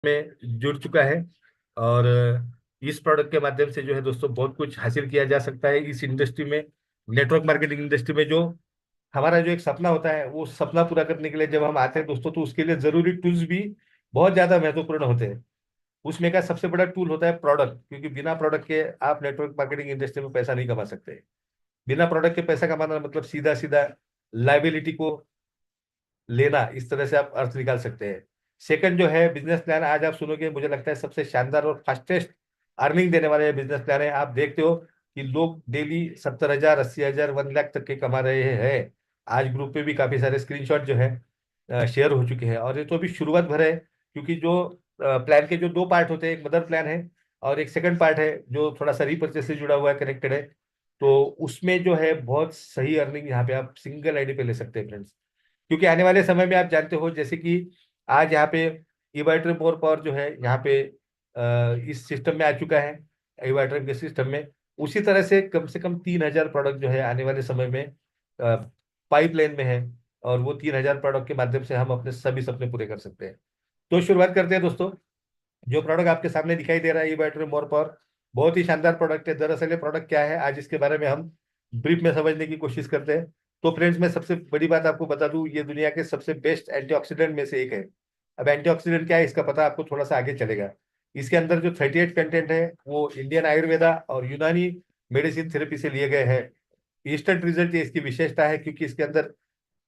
में जुड़ चुका है। और इस प्रोडक्ट के माध्यम से जो है दोस्तों बहुत कुछ हासिल किया जा सकता है इस इंडस्ट्री में, नेटवर्क मार्केटिंग इंडस्ट्री में। जो हमारा जो एक सपना होता है वो सपना पूरा करने के लिए जब हम आते हैं दोस्तों, तो उसके लिए जरूरी टूल्स भी बहुत ज्यादा महत्वपूर्ण होते हैं। उसमें का सबसे बड़ा टूल होता है प्रोडक्ट, क्योंकि बिना प्रोडक्ट के आप नेटवर्क मार्केटिंग इंडस्ट्री में पैसा नहीं कमा सकते। बिना प्रोडक्ट के पैसा कमाना मतलब सीधा सीधा लाइबिलिटी को लेना, इस तरह से आप अर्थ निकाल सकते हैं। सेकंड जो है बिजनेस प्लान, आज आप सुनोगे मुझे लगता है सबसे शानदार और फास्टेस्ट अर्निंग देने वाले बिजनेस प्लान है। आप देखते हो कि लोग डेली 70,000, 80,000, 1 लाख तक के कमा रहे हैं। आज ग्रुप पे भी काफी सारे स्क्रीनशॉट जो है शेयर हो चुके हैं। और ये तो अभी शुरुआत भर है, क्योंकि जो प्लान के जो दो पार्ट होते हैं, एक मदर प्लान है और एक सेकंड पार्ट है जो थोड़ा सा रीपर्चेस से जुड़ा हुआ है, कनेक्टेड है। तो उसमें जो है बहुत सही अर्निंग यहाँ पे आप सिंगल आईडी पे ले सकते हैं फ्रेंड्स। क्योंकि आने वाले समय में आप जानते हो, जैसे कि आज यहाँ पे इवाइट्रिम मोर पावर जो है यहाँ पे इस सिस्टम में आ चुका है, इवाइट्रिम के सिस्टम में। उसी तरह से कम 3,000 प्रोडक्ट जो है आने वाले समय में पाइपलाइन में है। और वो 3,000 प्रोडक्ट के माध्यम से हम अपने सभी सपने पूरे कर सकते हैं। तो शुरुआत करते हैं दोस्तों। जो प्रोडक्ट आपके सामने दिखाई दे रहा है, ई बैटरी मोर पावर, बहुत ही शानदार प्रोडक्ट है। दरअसल ये प्रोडक्ट क्या है, आज इसके बारे में हम ब्रीफ में समझने की कोशिश करते हैं। तो फ्रेंड्स, मैं सबसे बड़ी बात आपको बता दूं, ये दुनिया के सबसे बेस्ट एंटीऑक्सीडेंट में से एक है। अब एंटीऑक्सीडेंट क्या है इसका पता आपको थोड़ा सा आगे चलेगा। इसके अंदर जो 38 कंटेंट है वो इंडियन आयुर्वेदा और यूनानी मेडिसिन थेरेपी से लिए गए हैं। इंस्टेंट रिजल्ट ये इसकी विशेषता है, क्योंकि इसके अंदर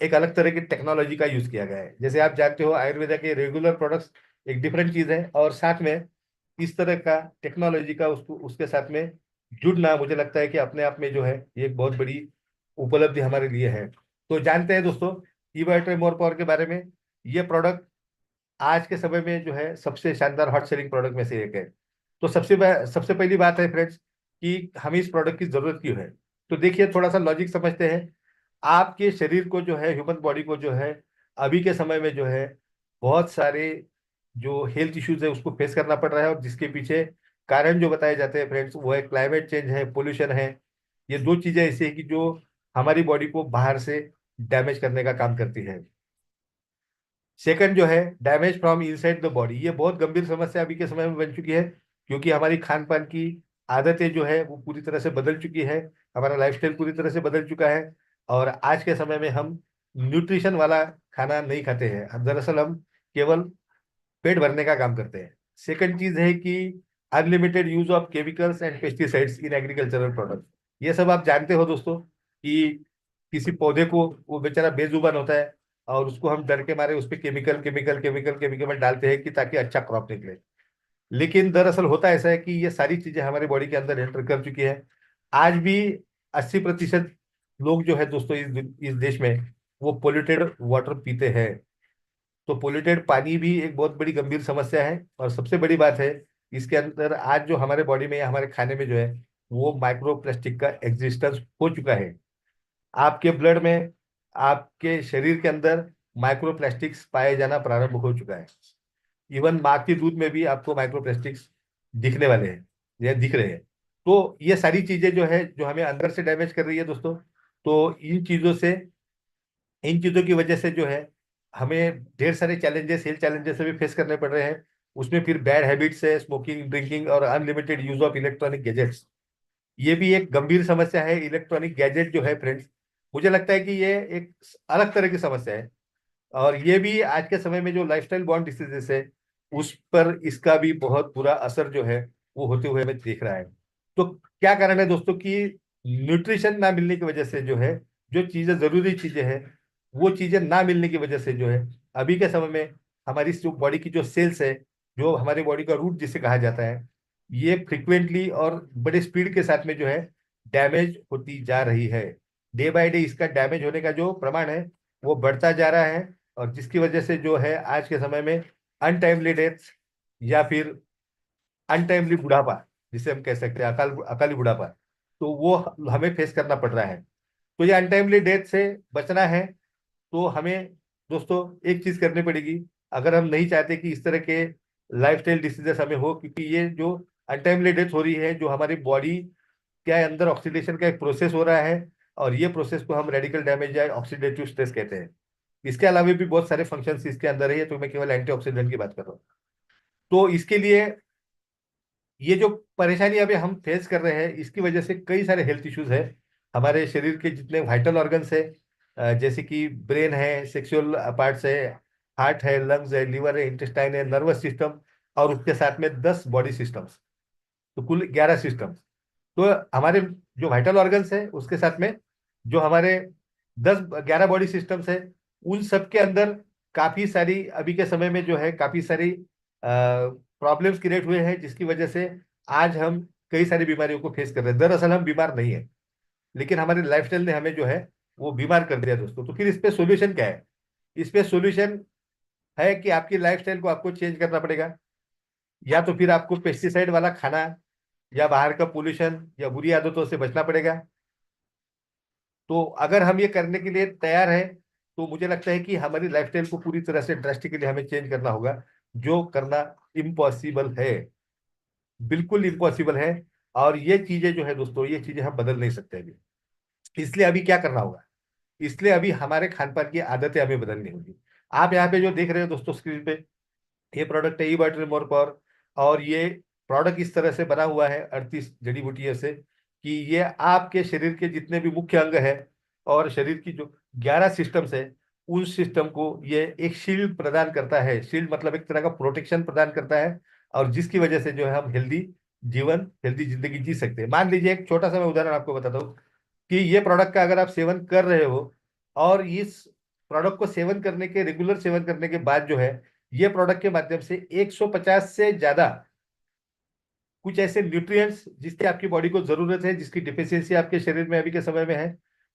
एक अलग तरह की टेक्नोलॉजी का यूज किया गया है। जैसे आप जानते हो आयुर्वेदा के रेगुलर प्रोडक्ट्स एक डिफरेंट चीज है, और साथ में इस तरह का टेक्नोलॉजी का उसको उसके साथ में जुड़ना, मुझे लगता है कि अपने आप में जो है ये एक बहुत बड़ी उपलब्धि हमारे लिए है। तो जानते हैं दोस्तों ई मोर पावर के बारे में। ये प्रोडक्ट आज के समय में जो है सबसे शानदार हॉट सेलिंग प्रोडक्ट में से एक है। तो सबसे पहली बात है फ्रेंड्स कि हमें इस प्रोडक्ट की जरूरत क्यों है। तो देखिए, थोड़ा सा लॉजिक समझते हैं। आपके शरीर को जो है, ह्यूमन बॉडी को जो है, अभी के समय में जो है बहुत सारे जो हेल्थ इश्यूज है उसको फेस करना पड़ रहा है। और जिसके पीछे कारण जो बताए जाते हैं फ्रेंड्स, वो है क्लाइमेट चेंज है, पोल्यूशन है। ये दो चीजें ऐसी है कि जो हमारी बॉडी को बाहर से डैमेज करने का काम करती है। सेकंड जो है damage from inside the body, ये बहुत गंभीर समस्या अभी के समय में बन चुकी है। क्योंकि हमारी खान पान की आदतें जो है वो पूरी तरह से बदल चुकी है, हमारा लाइफस्टाइल पूरी तरह से बदल चुका है। और आज के समय में हम न्यूट्रिशन वाला खाना नहीं खाते हैं, दरअसल हम केवल पेट भरने का काम करते हैं। सेकंड चीज है कि unlimited use of chemicals and pesticides in agricultural product. ये सब आप जानते हो दोस्तों कि किसी पौधे को, वो बेचारा बेजुबान होता है और उसको हम डर के मारे उस पर केमिकल डालते हैं कि ताकि अच्छा क्रॉप निकले। लेकिन दरअसल होता ऐसा है कि ये सारी चीजें हमारे बॉडी के अंदर एंटर कर चुकी है। आज भी 80% लोग जो है दोस्तों इस देश में वो पोल्यूटेड वाटर पीते हैं। तो पोल्यूटेड पानी भी एक बहुत बड़ी गंभीर समस्या है। और सबसे बड़ी बात है, इसके अंदर आज जो हमारे बॉडी में या हमारे खाने में जो है वो माइक्रो प्लास्टिक का एग्जिस्टेंस हो चुका है। आपके ब्लड में, आपके शरीर के अंदर माइक्रो प्लास्टिक्स पाए जाना प्रारंभ हो चुका है। इवन माँ के दूध में भी आपको माइक्रो प्लास्टिक्स दिखने वाले हैं या दिख रहे हैं। तो ये सारी चीजें जो है जो हमें अंदर से डैमेज कर रही है दोस्तों। तो इन चीजों की वजह से जो है हमें ढेर सारे चैलेंजेस, हेल्थ चैलेंजेस भी फेस करने पड़ रहे हैं। उसमें फिर बैड हैबिट्स है, स्मोकिंग, ड्रिंकिंग और unlimited use of electronic gadgets. ये भी एक गंभीर समस्या है। इलेक्ट्रॉनिक गैजेट जो है फ्रेंड्स, मुझे लगता है कि ये एक अलग तरह की समस्या है। और ये भी आज के समय में जो लाइफस्टाइल बॉर्न डिसीजेस है उस पर इसका भी बहुत बुरा असर जो है वो होते हुए हमें देख रहा है। तो क्या कारण है दोस्तों कि न्यूट्रिशन ना मिलने की वजह से जो है, जो चीजें जरूरी चीजें हैं वो चीजें ना मिलने की वजह से जो है अभी के समय में हमारी जो बॉडी की जो सेल्स है, जो हमारी बॉडी का रूट जिसे कहा जाता है, ये फ्रिक्वेंटली और बड़े स्पीड के साथ में जो है डैमेज होती जा रही है। डे बाय डे इसका डैमेज होने का जो प्रमाण है वो बढ़ता जा रहा है। और जिसकी वजह से जो है आज के समय में अनटाइमली डेथ या फिर अनटाइमली बुढ़ापा, जिसे हम कह सकते हैं अकाली बुढ़ापा, तो वो हमें फेस करना पड़ रहा है। तो ये अनटाइमली डेथ से बचना है तो हमें दोस्तों एक चीज करनी पड़ेगी। अगर हम नहीं चाहते कि इस तरह के लाइफस्टाइल डिसीजेस हमें हो, क्योंकि ये जो अनटाइमली डेथ हो रही है, जो हमारी बॉडी के अंदर ऑक्सीडेशन का एक प्रोसेस हो रहा है। और ये प्रोसेस को हम रेडिकल डैमेज या ऑक्सीडेटिव स्ट्रेस कहते हैं। इसके अलावा भी बहुत सारे फंक्शंस इसके अंदर है, तो मैं केवल एंटीऑक्सीडेंट की बात कर रहा हूँ। तो इसके लिए ये जो परेशानी अभी हम फेस कर रहे हैं, इसकी वजह से कई सारे हेल्थ इश्यूज है। हमारे शरीर के जितने वाइटल ऑर्गन्स है, जैसे कि ब्रेन है, सेक्सुअल पार्ट्स है, हार्ट है, लंग्स है, लिवर है, इंटेस्टाइन है, नर्वस सिस्टम, और उसके साथ में 10 बॉडी सिस्टम्स, तो कुल 11 सिस्टम्स। तो हमारे जो वाइटल ऑर्गन्स है उसके साथ में जो हमारे 10-11 बॉडी सिस्टम्स है, उन सब के अंदर काफी सारी अभी के समय में जो है काफी सारी प्रॉब्लम्स क्रिएट हुए हैं, जिसकी वजह से आज हम कई सारी बीमारियों को फेस कर रहे हैं। दरअसल हम बीमार नहीं है, लेकिन हमारे लाइफस्टाइल ने हमें जो है वो बीमार कर दिया दोस्तों। तो फिर इस पे सॉल्यूशन क्या है? इस पे सॉल्यूशन है कि आपकी लाइफस्टाइल को आपको चेंज करना पड़ेगा, या तो फिर आपको पेस्टिसाइड वाला खाना, या बाहर का पोल्यूशन या बुरी आदतों से बचना पड़ेगा। तो अगर हम ये करने के लिए तैयार हैं, तो मुझे लगता है कि हमारी लाइफस्टाइल को पूरी तरह से ड्रास्टिकली हमें चेंज करना होगा, जो करना इम्पॉसिबल है, बिल्कुल इम्पॉसिबल है। और ये चीजें जो है दोस्तों, ये चीजें हम बदल नहीं सकते अभी। इसलिए अभी क्या करना होगा? इसलिए अभी हमारे खान पान की आदतें हमें बदलनी होगी। आप यहाँ पे जो देख रहे हो दोस्तों स्क्रीन पे, ये प्रोडक्ट है ई बटर मोर पावर। और ये प्रोडक्ट इस तरह से बना हुआ है 38 जड़ी बूटियों से, कि ये आपके शरीर के जितने भी मुख्य अंग है और शरीर की जो 11 सिस्टम्स है, उन सिस्टम को ये एक शील्ड प्रदान करता है। शील्ड मतलब एक तरह का प्रोटेक्शन प्रदान करता है, और जिसकी वजह से जो है हम हेल्दी जीवन, हेल्दी जिंदगी जी सकते हैं। मान लीजिए एक छोटा सा मैं उदाहरण आपको बताता हूँ, कि ये प्रोडक्ट का अगर आप सेवन कर रहे हो, और इस प्रोडक्ट को सेवन करने के, रेगुलर सेवन करने के बाद जो है, ये प्रोडक्ट के माध्यम से 150 से ज्यादा कुछ ऐसे न्यूट्रिएंट्स जिसकी आपकी बॉडी को जरूरत है, जिसकी डिफिशियंसी आपके शरीर में अभी के समय में है,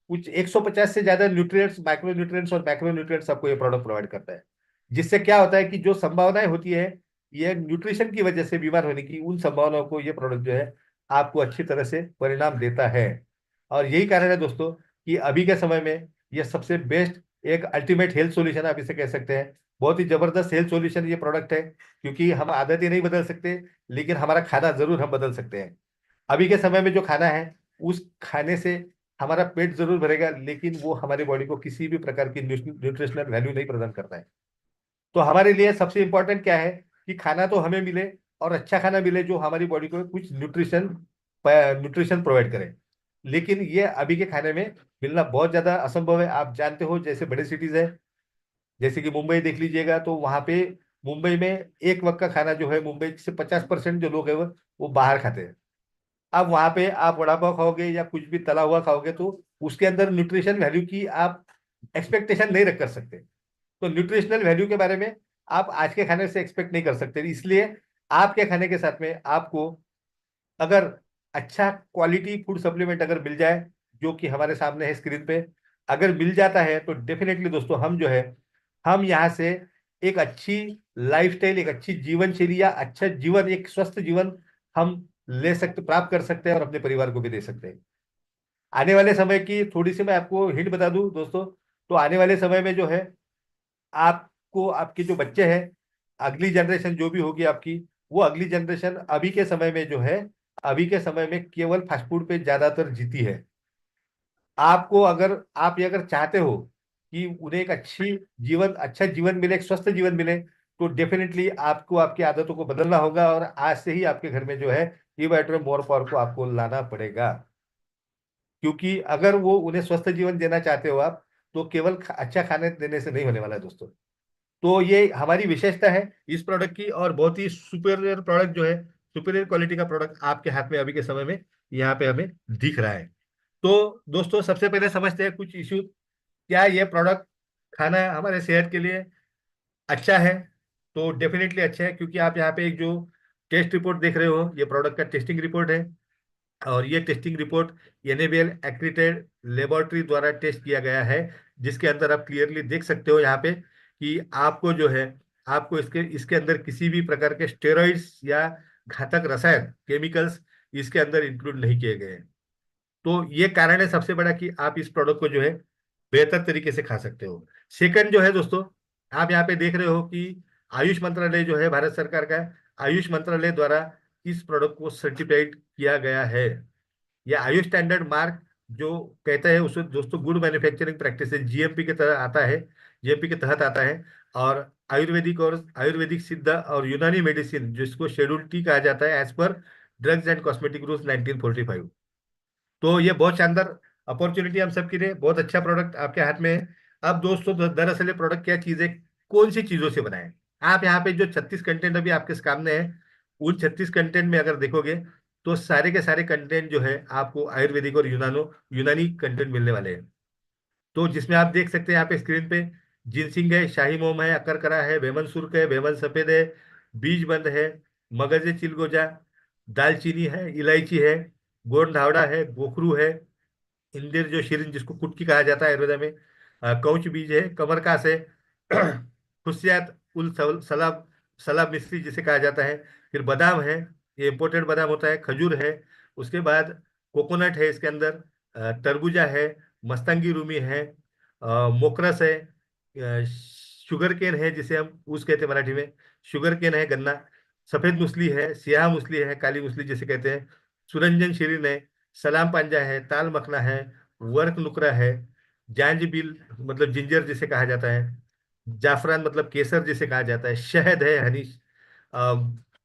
कुछ 150 से ज्यादा न्यूट्रिएंट्स, माइक्रो न्यूट्रिएंट्स और मैक्रो न्यूट्रिएंट्स आपको ये प्रोडक्ट प्रोवाइड करता है। जिससे क्या होता है कि जो संभावनाएं होती है ये न्यूट्रिशन की वजह से बीमार होने की, उन संभावनाओं को ये प्रोडक्ट जो है आपको अच्छी तरह से परिणाम देता है। और यही कारण है दोस्तों कि अभी के समय में ये सबसे बेस्ट, एक अल्टीमेट हेल्थ सॉल्यूशन आप इसे कह सकते हैं। बहुत ही जबरदस्त हेल्थ सॉल्यूशन ये प्रोडक्ट है, क्योंकि हम आदतें नहीं बदल सकते, लेकिन हमारा खाना जरूर हम बदल सकते हैं। अभी के समय में जो खाना है, उस खाने से हमारा पेट जरूर भरेगा, लेकिन वो हमारी बॉडी को किसी भी प्रकार की न्यूट्रिशनल वैल्यू नहीं प्रदान करता है। तो हमारे लिए सबसे इंपॉर्टेंट क्या है कि खाना तो हमें मिले, और अच्छा खाना मिले जो हमारी बॉडी को कुछ न्यूट्रिशन न्यूट्रिशन प्रोवाइड करे। लेकिन ये अभी के खाने में मिलना बहुत ज्यादा असंभव है। आप जानते हो, जैसे बड़े सिटीज है, जैसे कि मुंबई देख लीजिएगा, तो वहां पे मुंबई में एक वक्त का खाना जो है, मुंबई से 50% जो लोग है वो बाहर खाते हैं। अब वहां पे आप वड़ा पाव खाओगे या कुछ भी तला हुआ खाओगे, तो उसके अंदर न्यूट्रिशन वैल्यू की आप एक्सपेक्टेशन नहीं रख कर सकते। तो न्यूट्रिशनल वैल्यू के बारे में आप आज के खाने से एक्सपेक्ट नहीं कर सकते। इसलिए आपके खाने के साथ में आपको अगर अच्छा क्वालिटी फूड सप्लीमेंट अगर मिल जाए, जो कि हमारे सामने है स्क्रीन पे, अगर मिल जाता है, तो डेफिनेटली दोस्तों हम जो है, हम यहाँ से एक अच्छी लाइफस्टाइल, एक अच्छी जीवन शैली, या अच्छा जीवन, एक स्वस्थ जीवन हम ले सकते, प्राप्त कर सकते हैं, और अपने परिवार को भी दे सकते हैं। आने वाले समय की थोड़ी सी मैं आपको हिंट बता दूं दोस्तों, तो आने वाले समय में जो है, आपको आपके जो बच्चे हैं, अगली जनरेशन जो भी होगी आपकी, वो अगली जनरेशन अभी के समय में जो है, अभी के समय में केवल फास्ट फूड पे ज्यादातर जीती है। आपको अगर, आप ये अगर चाहते हो कि उन्हें एक अच्छी जीवन, अच्छा जीवन मिले, एक स्वस्थ जीवन मिले, तो डेफिनेटली आपको आपकी आदतों को बदलना होगा, और आज से ही आपके घर में जो है ई बैटर मोर पावर को आपको लाना पड़ेगा। क्योंकि अगर वो उन्हें स्वस्थ जीवन देना चाहते हो आप, तो केवल अच्छा खाने देने से नहीं होने वाला है दोस्तों। तो ये हमारी विशेषता है इस प्रोडक्ट की, और बहुत ही सुपीरियर प्रोडक्ट जो है, सुपीरियर क्वालिटी का प्रोडक्ट आपके हाथ में अभी के समय में यहाँ पे हमें दिख रहा है। तो दोस्तों सबसे पहले समझते हैं कुछ इश्यू। क्या ये प्रोडक्ट खाना हमारे सेहत के लिए अच्छा है? तो डेफिनेटली अच्छा है, क्योंकि आप यहाँ पे एक जो टेस्ट रिपोर्ट देख रहे हो, ये प्रोडक्ट का टेस्टिंग रिपोर्ट है। और ये testing report NABL accredited laboratory द्वारा टेस्ट किया गया है, जिसके अंदर आप क्लियरली देख सकते हो यहाँ पे कि आपको जो है, आपको इसके इसके अंदर किसी भी प्रकार के स्टेरॉइड्स या घातक रसायन, केमिकल्स इसके अंदर इंक्लूड नहीं किए गए हैं। तो ये कारण है सबसे बड़ा कि आप इस प्रोडक्ट को जो है बेहतर तरीके से खा सकते हो। सेकंड जो है दोस्तों, आप यहाँ पे देख रहे हो कि आयुष मंत्रालय जो है भारत सरकार का, आयुष मंत्रालय द्वारा इस प्रोडक्ट को सर्टिफाइड किया गया है। यह आयुष स्टैंडर्ड मार्क जो कहता है उसे दोस्तों गुड मैन्युफैक्चरिंग प्रैक्टिस जीएमपी के तरह आता है, जीएमपी के तहत आता है। और आयुर्वेदिक और आयुर्वेदिक सिद्ध और यूनानी मेडिसिन, जिसको शेड्यूल टी कहा जाता है as per drugs and cosmetic rules 1945। तो ये बहुत शानदार अपॉर्चुनिटी हम सबके लिए, बहुत अच्छा प्रोडक्ट आपके हाथ में है। अब दोस्तों दरअसल ये प्रोडक्ट क्या चीज़ है, कौन सी चीज़ों से बना है। आप यहाँ पे जो 36 कंटेंट अभी आपके सामने है, उन 36 कंटेंट में अगर देखोगे तो सारे के सारे कंटेंट जो है आपको आयुर्वेदिक और यूनानी कंटेंट मिलने वाले हैं। तो जिसमें आप देख सकते हैं यहाँ पे स्क्रीन पे, जिनसिंग है, शाही मोम है, अकरकरा है, वेमन सुर्ख है, वेमन सफेद है, बीज बंद है, मगज चिलगोजा, दालचीनी है, इलायची है, गोंद धावड़ा है, गोखरू है, इंदिर जो शिरीन जिसको कुटकी कहा जाता है आयुर्वेदा में, कौच बीज है, कमरकास है, खुशियात उल सलाब, सलाब मिश्री जिसे कहा जाता है, फिर बादाम है, ये इम्पोर्टेड बादाम होता है, खजूर है, उसके बाद कोकोनट है इसके अंदर, तरबूजा है, मस्तंगी रूमी है, मोकरस है, शुगर केन है जिसे हम ऊस कहते हैं मराठी में, शुगर केन है गन्ना, सफेद मूसली है, सियाह मूसली है, काली मूसली जिसे कहते हैं, सुरंजन शिरीन है, सलाम पांजा है, ताल मखना है, वर्क नुकरा है, जांजबील मतलब जिंजर जिसे कहा जाता है, जाफरान मतलब केसर जिसे कहा जाता है, शहद है हनी, अ,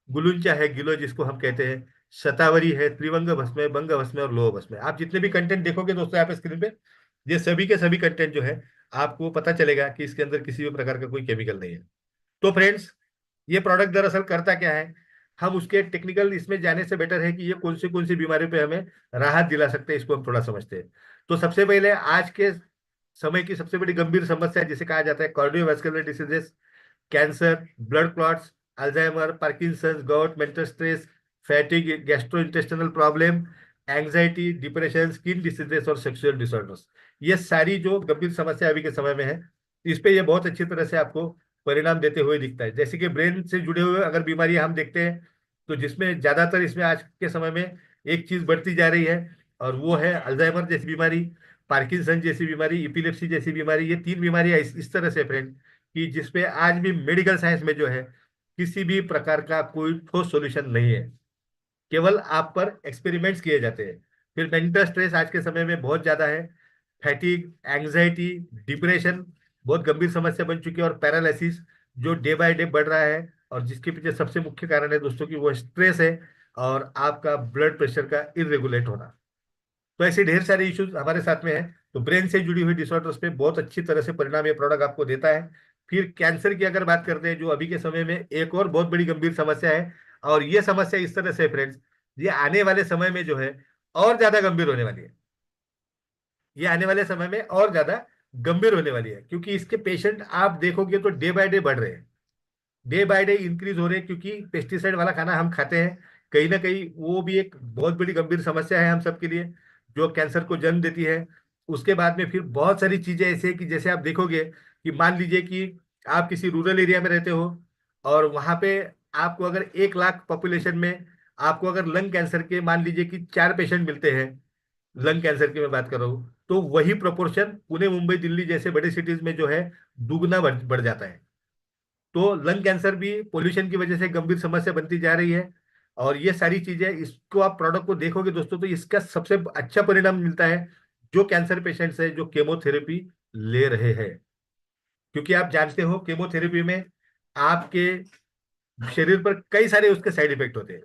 गुलुंचा है गिलो जिसको हम कहते हैं, शतावरी है, त्रिवंग भस्म है, बंग भस्म है और लोह भस्म है। आप जितने भी कंटेंट देखोगे दोस्तों यहाँ पे स्क्रीन पे, ये सभी के सभी कंटेंट जो है आपको पता चलेगा कि इसके अंदर किसी भी प्रकार का कोई केमिकल नहीं है। तो फ्रेंड्स, ये प्रोडक्ट दरअसल करता क्या है, हम उसके टेक्निकल इसमें जाने से बेटर है कि ये कौन सी बीमारियों पे हमें राहत दिला सकते हैं, इसको हम थोड़ा समझते हैं। तो सबसे पहले आज के समय की सबसे बड़ी गंभीर समस्या जिसे कहा जाता है cardiovascular diseases, cancer, blood clots, Alzheimer, Parkinson's, got, mental stress, fatigue, gastrointestinal problem, anxiety, depression, skin diseases और सेक्सुअल डिसऑर्डर्स, ये सारी जो गंभीर समस्या अभी के समय में है, इस पे ये बहुत अच्छी तरह से आपको परिणाम देते हुए दिखता है। जैसे कि ब्रेन से जुड़े हुए अगर बीमारी हम देखते हैं, तो जिसमें ज्यादातर इसमें आज के समय में एक चीज बढ़ती जा रही है, और वो है अल्जाइमर जैसी बीमारी, पार्किंसन जैसी बीमारी, इपिलेप्सी जैसी बीमारी। ये तीन बीमारियां इस तरह से फ्रेंड, कि जिसपे आज भी मेडिकल साइंस में जो है किसी भी प्रकार का कोई ठोस सॉल्यूशन नहीं है, केवल आप पर एक्सपेरिमेंट्स किए जाते हैं। फिर मेंटल स्ट्रेस आज के समय में बहुत ज्यादा है, फैटिग, एंग्जाइटी, डिप्रेशन बहुत गंभीर समस्या बन चुकी है, और पैरालिसिस जो डे बाय डे बढ़ रहा है, और जिसके पीछे सबसे मुख्य कारण है दोस्तों कि वो स्ट्रेस है, और आपका ब्लड प्रेशर का इरेगुलेट होना। तो ऐसे ढेर सारे इश्यूज हमारे साथ में है। तो ब्रेन से जुड़ी हुई डिसऑर्डर्स पे बहुत अच्छी तरह से परिणाम ये प्रोडक्ट आपको देता है। फिर कैंसर की अगर बात करते हैं, जो अभी के समय में एक और बहुत बड़ी गंभीर समस्या है, और ये समस्या इस तरह से फ्रेंड्स, ये आने वाले समय में जो है और ज्यादा गंभीर होने वाली है। ये आने वाले समय में और ज्यादा गंभीर होने वाली है, क्योंकि इसके पेशेंट आप देखोगे तो डे बाय डे बढ़ रहे हैं, डे बाय डे इंक्रीज हो रहे हैं, क्योंकि पेस्टिसाइड वाला खाना हम खाते हैं। कहीं ना कहीं वो भी एक बहुत बड़ी गंभीर समस्या है हम सबके लिए, जो कैंसर को जन्म देती है। उसके बाद में फिर बहुत सारी चीजें ऐसे हैं कि जैसे आप देखोगे कि मान लीजिए कि आप किसी रूरल एरिया में रहते हो, और वहां पे आपको अगर 1 लाख पॉपुलेशन में आपको अगर लंग कैंसर के मान लीजिए कि 4 पेशेंट मिलते हैं, लंग कैंसर की मैं बात कर रहा हूँ, तो वही प्रोपोर्शन पुणे, मुंबई, दिल्ली जैसे बड़े सिटीज में जो है दुगना बढ़ जाता है। तो लंग कैंसर भी पोल्यूशन की वजह से गंभीर समस्या बनती जा रही है। और ये सारी चीजें, इसको आप प्रोडक्ट को देखोगे दोस्तों, तो इसका सबसे अच्छा परिणाम मिलता है जो कैंसर पेशेंट्स है जो केमोथेरेपी ले रहे हैं। क्योंकि आप जानते हो केमोथेरेपी में आपके शरीर पर कई सारे उसके साइड इफेक्ट होते हैं,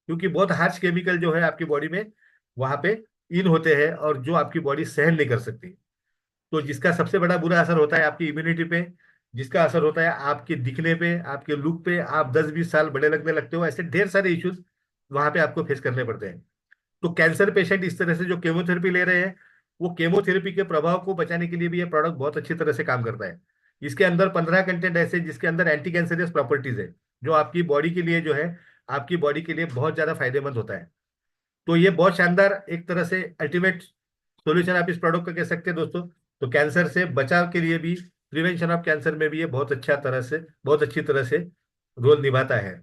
क्योंकि बहुत हार्श केमिकल जो है आपकी बॉडी में वहां पे इन होते हैं, और जो आपकी बॉडी सहन नहीं कर सकती। तो जिसका सबसे बड़ा बुरा असर होता है आपकी इम्यूनिटी पे, जिसका असर होता है आपके दिखने पे, आपके लुक पे, आप 10-20 साल बड़े लगने लगते हो, ऐसे ढेर सारे इश्यूज वहां पे आपको फेस करने पड़ते हैं। तो कैंसर पेशेंट इस तरह से जो केमोथेरेपी ले रहे हैं, वो केमोथेरेपी के प्रभाव को बचाने के लिए भी ये प्रोडक्ट बहुत अच्छी तरह से काम करता है। इसके अंदर 15 कंटेंट ऐसे जिसके अंदर एंटी कैंसरियस प्रॉपर्टीज है, जो आपकी बॉडी के लिए जो है, आपकी बॉडी के लिए बहुत ज्यादा फायदेमंद होता है। तो ये बहुत शानदार एक तरह से अल्टीमेट सॉल्यूशन आप इस प्रोडक्ट का कह सकते हैं दोस्तों। तो कैंसर से बचाव के लिए भी, प्रिवेंशन ऑफ कैंसर में भी ये बहुत अच्छी तरह से रोल निभाता है।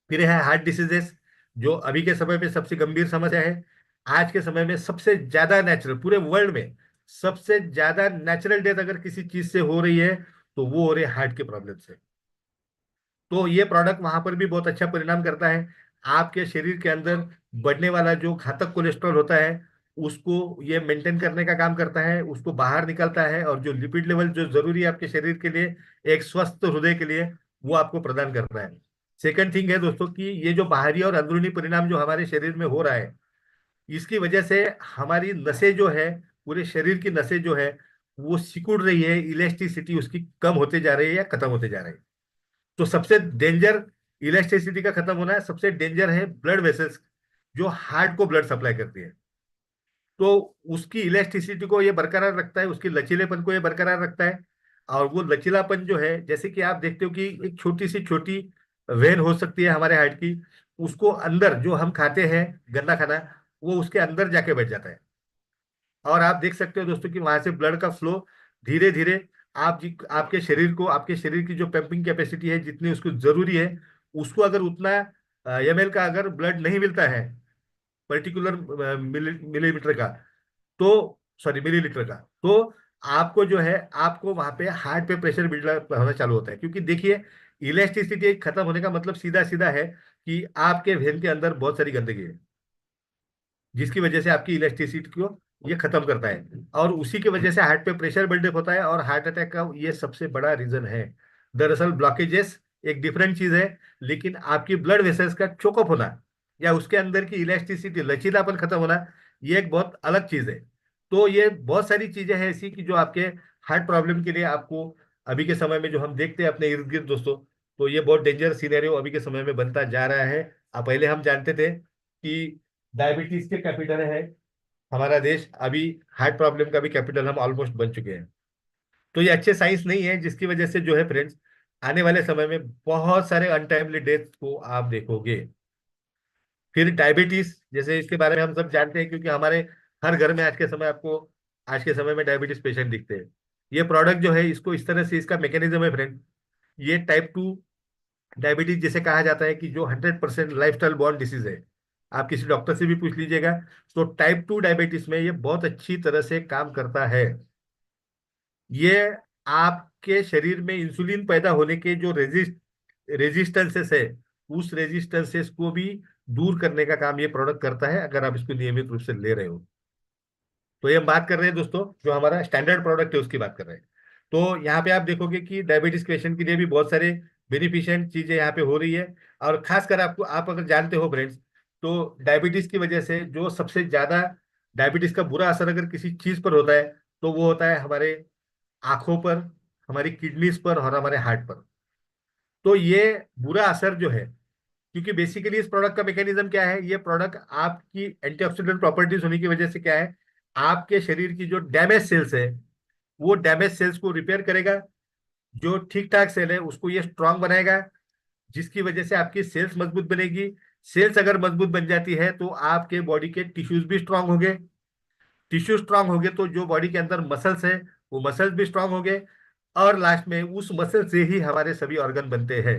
फिर है हार्ट डिसीजेस, जो अभी के समय में सबसे गंभीर समस्या है। आज के समय में सबसे ज्यादा नेचुरल, पूरे वर्ल्ड में सबसे ज्यादा नेचुरल डेथ अगर किसी चीज से हो रही है, तो वो हो रही है हार्ट के प्रॉब्लम से। तो ये प्रोडक्ट वहां पर भी बहुत अच्छा परिणाम करता है। आपके शरीर के अंदर बढ़ने वाला जो घातक कोलेस्ट्रॉल होता है, उसको ये मेंटेन करने का काम करता है, उसको बाहर निकलता है, और जो लिपिड लेवल जो जरूरी है आपके शरीर के लिए, एक स्वस्थ हृदय के लिए, वो आपको प्रदान करता है। सेकंड थिंग है दोस्तों कि ये जो बाहरी और अंदरूनी परिणाम जो हमारे शरीर में हो रहा है, इसकी वजह से हमारी नसें जो है, पूरे शरीर की नसें जो है, वो सिकुड़ रही है, इलास्टिसिटी उसकी कम होते जा रही है या खत्म होते जा रही है। तो सबसे डेंजर इलास्टिसिटी का खत्म होना है, सबसे डेंजर है ब्लड वेसल्स, जो हार्ट को ब्लड सप्लाई करती है। तो उसकी इलास्टिसिटी को ये बरकरार रखता है, उसकी लचीलेपन को ये बरकरार रखता है। और वो लचीलापन जो है, जैसे कि आप देखते हो कि एक छोटी वेन हो सकती है हमारे हार्ट की, उसको अंदर जो हम खाते हैं गंदा खाना, वो उसके अंदर जाके बैठ जाता है। और आप देख सकते हो दोस्तों कि वहां से ब्लड का फ्लो धीरे धीरे आपके शरीर को, आपके शरीर की जो पंपिंग कैपेसिटी है जितनी उसको जरूरी है, उसको अगर उतना एमएल का अगर ब्लड नहीं मिलता है, पर्टिकुलर मिलीमीटर का, तो सॉरी मिलीलीटर का, तो आपको जो है, आपको वहां पे हार्ट पे प्रेशर बिल्डअप होना चालू होता है। क्योंकि देखिए, इलास्टिसिटी खत्म होने का मतलब सीधा सीधा है कि आपके वेन के अंदर बहुत सारी गंदगी है, जिसकी वजह से आपकी इलास्टिसिटी को ये खत्म करता है, और उसी की वजह से हार्ट पे प्रेशर बिल्डअप होता है, और हार्ट अटैक का ये सबसे बड़ा रीजन है। दरअसल ब्लॉकेजेस एक डिफरेंट चीज है, लेकिन आपकी ब्लड वेसल्स का चोकअप होना, या उसके अंदर की इलास्टिसिटी, लचीलापन खत्म होना, ये एक बहुत अलग चीज है। तो ये बहुत सारी चीजें हैं ऐसी कि जो आपके हार्ट प्रॉब्लम के लिए आपको अभी के समय में जो हम देखते हैं अपने इर्द गिर्द दोस्तों, तो ये बहुत डेंजर सिनेरियो अभी के समय में बनता जा रहा है। अब पहले हम जानते थे कि डायबिटीज के कैपिटल है हमारा देश, अभी हार्ट प्रॉब्लम का भी कैपिटल हम ऑलमोस्ट बन चुके हैं। तो ये अच्छे साइंस नहीं है, जिसकी वजह से जो है फ्रेंड्स, आने वाले समय में बहुत सारे अनटाइमली डेथ को आप देखोगे। फिर डायबिटीज, जैसे इसके बारे में हम सब जानते हैं, क्योंकि हमारे हर घर में आज के समय में डायबिटीज पेशेंट दिखते हैं। ये प्रोडक्ट जो है, इसको इस तरह से इसका मैकेनिज्म है फ्रेंड, ये टाइप 2 डायबिटीज जिसे कहा जाता है कि जो 100% लाइफस्टाइल बॉर्न डिसीज है। आप किसी डॉक्टर से भी पूछ लीजिएगा, तो टाइप 2 डायबिटीज में ये बहुत अच्छी तरह से काम करता है। ये आपके शरीर में इंसुलिन पैदा होने के जो रेजिस्टेंसेस है, उस रेजिस्टेंसेस को भी दूर करने का काम ये प्रोडक्ट करता है, अगर आप इसको नियमित रूप से ले रहे हो। तो ये हम बात कर रहे हैं दोस्तों, जो हमारा स्टैंडर्ड प्रोडक्ट है उसकी बात कर रहे हैं। तो यहाँ पे आप देखोगे कि डायबिटीज पेशेंट के लिए भी बहुत सारे बेनिफिशियंट चीजें यहाँ पे हो रही है। और खासकर आपको, आप अगर जानते हो फ्रेंड्स, तो डायबिटीज की वजह से जो सबसे ज्यादा डायबिटीज का बुरा असर अगर किसी चीज पर होता है, तो वो होता है हमारे आंखों पर, हमारी किडनीज पर, और हमारे हार्ट पर। तो ये बुरा असर जो है, क्योंकि बेसिकली इस प्रोडक्ट का मैकेनिज्म क्या है, ये प्रोडक्ट आपकी एंटीऑक्सीडेंट प्रॉपर्टीज होने की वजह से क्या है, आपके शरीर की जो डैमेज सेल्स है, वो डैमेज सेल्स को रिपेयर करेगा। जो ठीक ठाक सेल है उसको ये स्ट्रांग बनाएगा, जिसकी वजह से आपकी सेल्स मजबूत बनेगी। सेल्स अगर मजबूत बन जाती है, तो आपके बॉडी के टिश्यूज भी स्ट्रांग होंगे। टिश्यू स्ट्रांग हो गए, तो जो बॉडी के अंदर मसल्स है, वो मसल्स भी स्ट्रांग हो गए। और लास्ट में उस मसल से ही हमारे सभी ऑर्गन बनते हैं।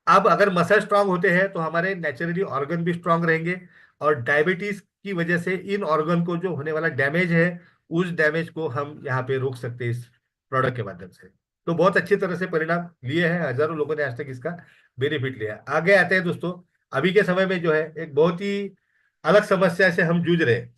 अब अगर मसल स्ट्रांग होते हैं, तो हमारे नेचुरली ऑर्गन भी स्ट्रांग रहेंगे, और डायबिटीज की वजह से इन ऑर्गन को जो होने वाला डैमेज है, उस डैमेज को हम यहाँ पे रोक सकते हैं इस प्रोडक्ट के माध्यम से। तो बहुत अच्छी तरह से परिणाम लिए हैं, हजारों लोगों ने आज तक इसका बेनिफिट लिया। आगे आते हैं दोस्तों, अभी के समय में जो है एक बहुत ही अलग समस्या से हम जूझ रहे हैं,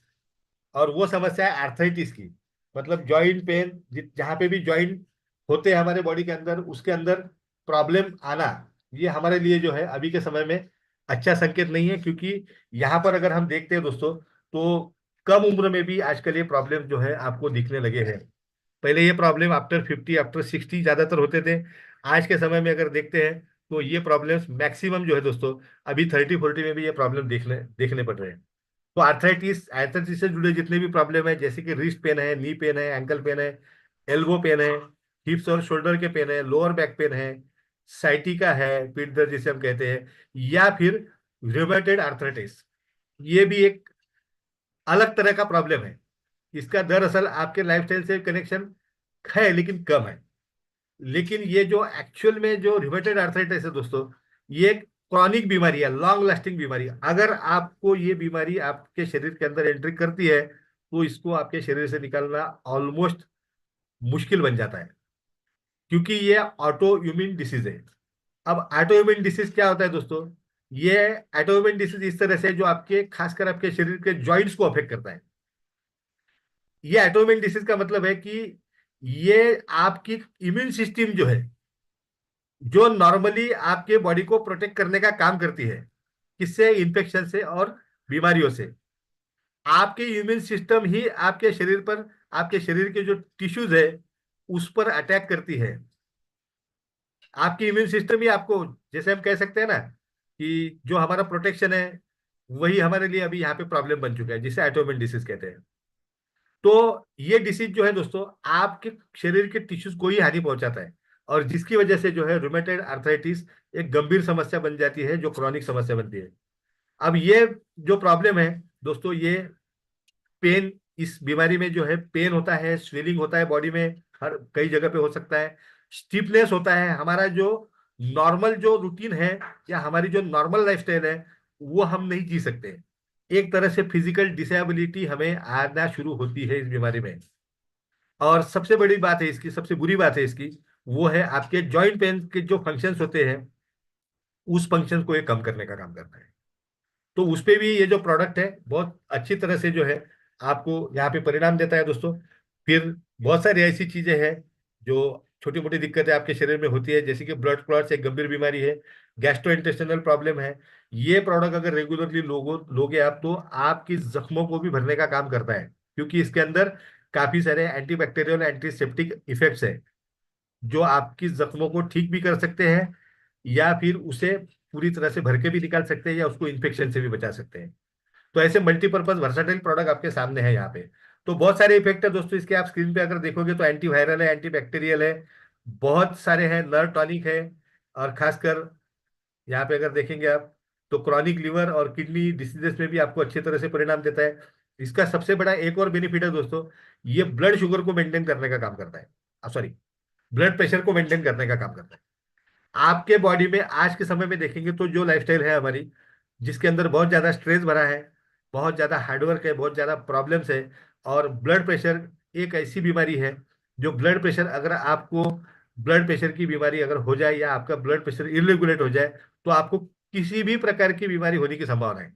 और वो समस्या है आर्थराइटिस की। मतलब जॉइंट पेन, जहाँ पे भी जॉइंट होते हैं हमारे बॉडी के अंदर, उसके अंदर प्रॉब्लम आना, ये हमारे लिए जो है अभी के समय में अच्छा संकेत नहीं है। क्योंकि यहाँ पर अगर हम देखते हैं दोस्तों, तो कम उम्र में भी आजकल ये प्रॉब्लम जो है आपको दिखने लगे हैं। पहले ये प्रॉब्लम आफ्टर 50, आफ्टर 60 ज्यादातर होते थे। आज के समय में अगर देखते हैं, तो ये प्रॉब्लम्स मैक्सिमम जो है दोस्तों, अभी 30-40 में भी ये प्रॉब्लम देखने देखने पड़ रहे हैं। तो आर्थराइटिस से जुड़े जितने भी प्रॉब्लम है, जैसे कि रिस्ट पेन है, नी पेन है, एंकल पेन है, एल्बो पेन है, हिप्स और शोल्डर के पेन है, लोअर बैक पेन है, साइटिका है, पीठ दर्द जिसे हम कहते हैं, या फिर रियोमेटॉइड आर्थराइटिस, ये भी एक अलग तरह का प्रॉब्लम है। इसका दरअसल आपके लाइफस्टाइल से कनेक्शन है, लेकिन कम है। लेकिन ये जो एक्चुअल में जो रियोमेटॉइड आर्थराइटिस है दोस्तों, ये एक क्रॉनिक बीमारी है, लॉन्ग लास्टिंग बीमारी है। अगर आपको ये बीमारी आपके शरीर के अंदर एंट्री करती है, तो इसको आपके शरीर से निकालना ऑलमोस्ट मुश्किल बन जाता है, क्योंकि ये ऑटो इम्यून डिसीज है। अब ऑटो इम्यून डिसीज क्या होता है दोस्तों? ये एटोइमेन डिसीज इस तरह से जो आपके खासकर आपके शरीर के जॉइंट्स को अफेक्ट करता है। ये एटोइमेन डिसीज का मतलब है कि ये आपकी इम्यून सिस्टम जो है, जो नॉर्मली आपके बॉडी को प्रोटेक्ट करने का काम करती है, किससे, इन्फेक्शन से और बीमारियों से, आपके इम्यून सिस्टम ही आपके शरीर पर, आपके शरीर के जो टिश्यूज है उस पर अटैक करती है। आपकी इम्यून सिस्टम ही आपको, जैसे हम कह सकते हैं ना कि जो हमारा प्रोटेक्शन है वही हमारे लिए अभी यहाँ पे प्रॉब्लम बन चुका है, जिसे ऑटोइम्यून डिसीज कहते हैं। तो ये डिसीज जो है दोस्तों, आपके शरीर के टिश्यूज को ही हानि पहुंचाता है, और जिसकी वजह से जो है रूमेटॉइड आर्थराइटिस एक गंभीर समस्या बन जाती है, जो क्रॉनिक समस्या बनती है। अब ये जो प्रॉब्लम है दोस्तों, ये पेन, इस बीमारी में जो है पेन होता है, स्वेलिंग होता है बॉडी में, हर कई जगह पे हो सकता है, स्टिफनेस होता है। हमारा जो नॉर्मल जो रूटीन है या हमारी जो नॉर्मल लाइफस्टाइल है वो हम नहीं जी सकते। एक तरह से फिजिकल डिसेबिलिटी हमें आना शुरू होती है इस बीमारी में। और सबसे बड़ी बात है इसकी, सबसे बुरी बात है इसकी, वो है आपके जॉइंट पेन के जो फंक्शंस होते हैं, उस फंक्शन को ये कम करने का काम करता है। तो उस पे भी ये जो प्रोडक्ट है बहुत अच्छी तरह से जो है आपको यहाँ पे परिणाम देता है दोस्तों। फिर बहुत सारी ऐसी चीजें हैं जो छोटी मोटी दिक्कतें आपके शरीर में होती है, जैसे कि ब्लड क्लॉट्स एक गंभीर बीमारी है, गैस्ट्रो इंटेस्टिनल प्रॉब्लम है। ये प्रोडक्ट अगर रेगुलरली लोगे आप, तो आपकी जख्मों को भी भरने का काम करता है, क्योंकि इसके अंदर काफी सारे एंटीबैक्टीरियल एंटीसेप्टिक इफेक्ट्स है, जो आपकी जख्मों को ठीक भी कर सकते हैं, या फिर उसे पूरी तरह से भर के भी निकाल सकते हैं, या उसको इन्फेक्शन से भी बचा सकते हैं। तो ऐसे मल्टीपर्पज वर्साटाइल प्रोडक्ट आपके सामने है यहाँ पे। तो बहुत सारे इफेक्ट है दोस्तों इसके, आप स्क्रीन पे अगर देखोगे तो एंटीवायरल है, एंटीबैक्टीरियल है, बहुत सारे हैं, नर्व टॉनिक है, और खासकर यहाँ पे अगर देखेंगे आप तो क्रॉनिक लिवर और किडनी डिसीजेस में भी आपको अच्छी तरह से परिणाम देता है। इसका सबसे बड़ा एक और बेनिफिट है दोस्तों, ये ब्लड शुगर को मेंटेन करने का काम करता है, सॉरी, ब्लड प्रेशर को मेंटेन करने का काम करता है। आपके बॉडी में आज के समय में देखेंगे तो जो लाइफस्टाइल है हमारी, जिसके अंदर बहुत ज्यादा स्ट्रेस भरा है, बहुत ज्यादा हार्डवर्क है, बहुत ज्यादा प्रॉब्लम्स है, और ब्लड प्रेशर एक ऐसी बीमारी है जो ब्लड प्रेशर, अगर आपको ब्लड प्रेशर की बीमारी अगर हो जाए या आपका ब्लड प्रेशर इरेगुलेट हो जाए, तो आपको किसी भी प्रकार की बीमारी होने की संभावना है,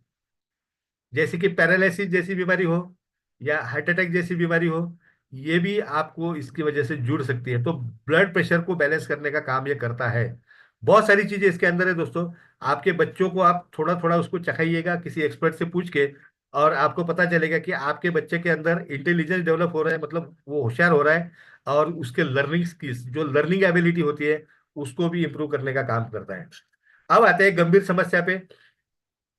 जैसे कि पैरालिसिस जैसी बीमारी हो या हार्ट अटैक जैसी बीमारी हो, ये भी आपको इसकी वजह से जुड़ सकती है। तो ब्लड प्रेशर को बैलेंस करने का काम ये करता है। बहुत सारी चीजें इसके अंदर है दोस्तों। आपके बच्चों को आप थोड़ा थोड़ा उसको चखाइएगा किसी एक्सपर्ट से पूछ के, और आपको पता चलेगा कि आपके बच्चे के अंदर इंटेलिजेंस डेवलप हो रहा है, मतलब वो होशियार हो रहा है, और उसके लर्निंग स्किल्स, जो लर्निंग एबिलिटी होती है, उसको भी इंप्रूव करने का काम करता है। अब आते हैं गंभीर समस्या पे।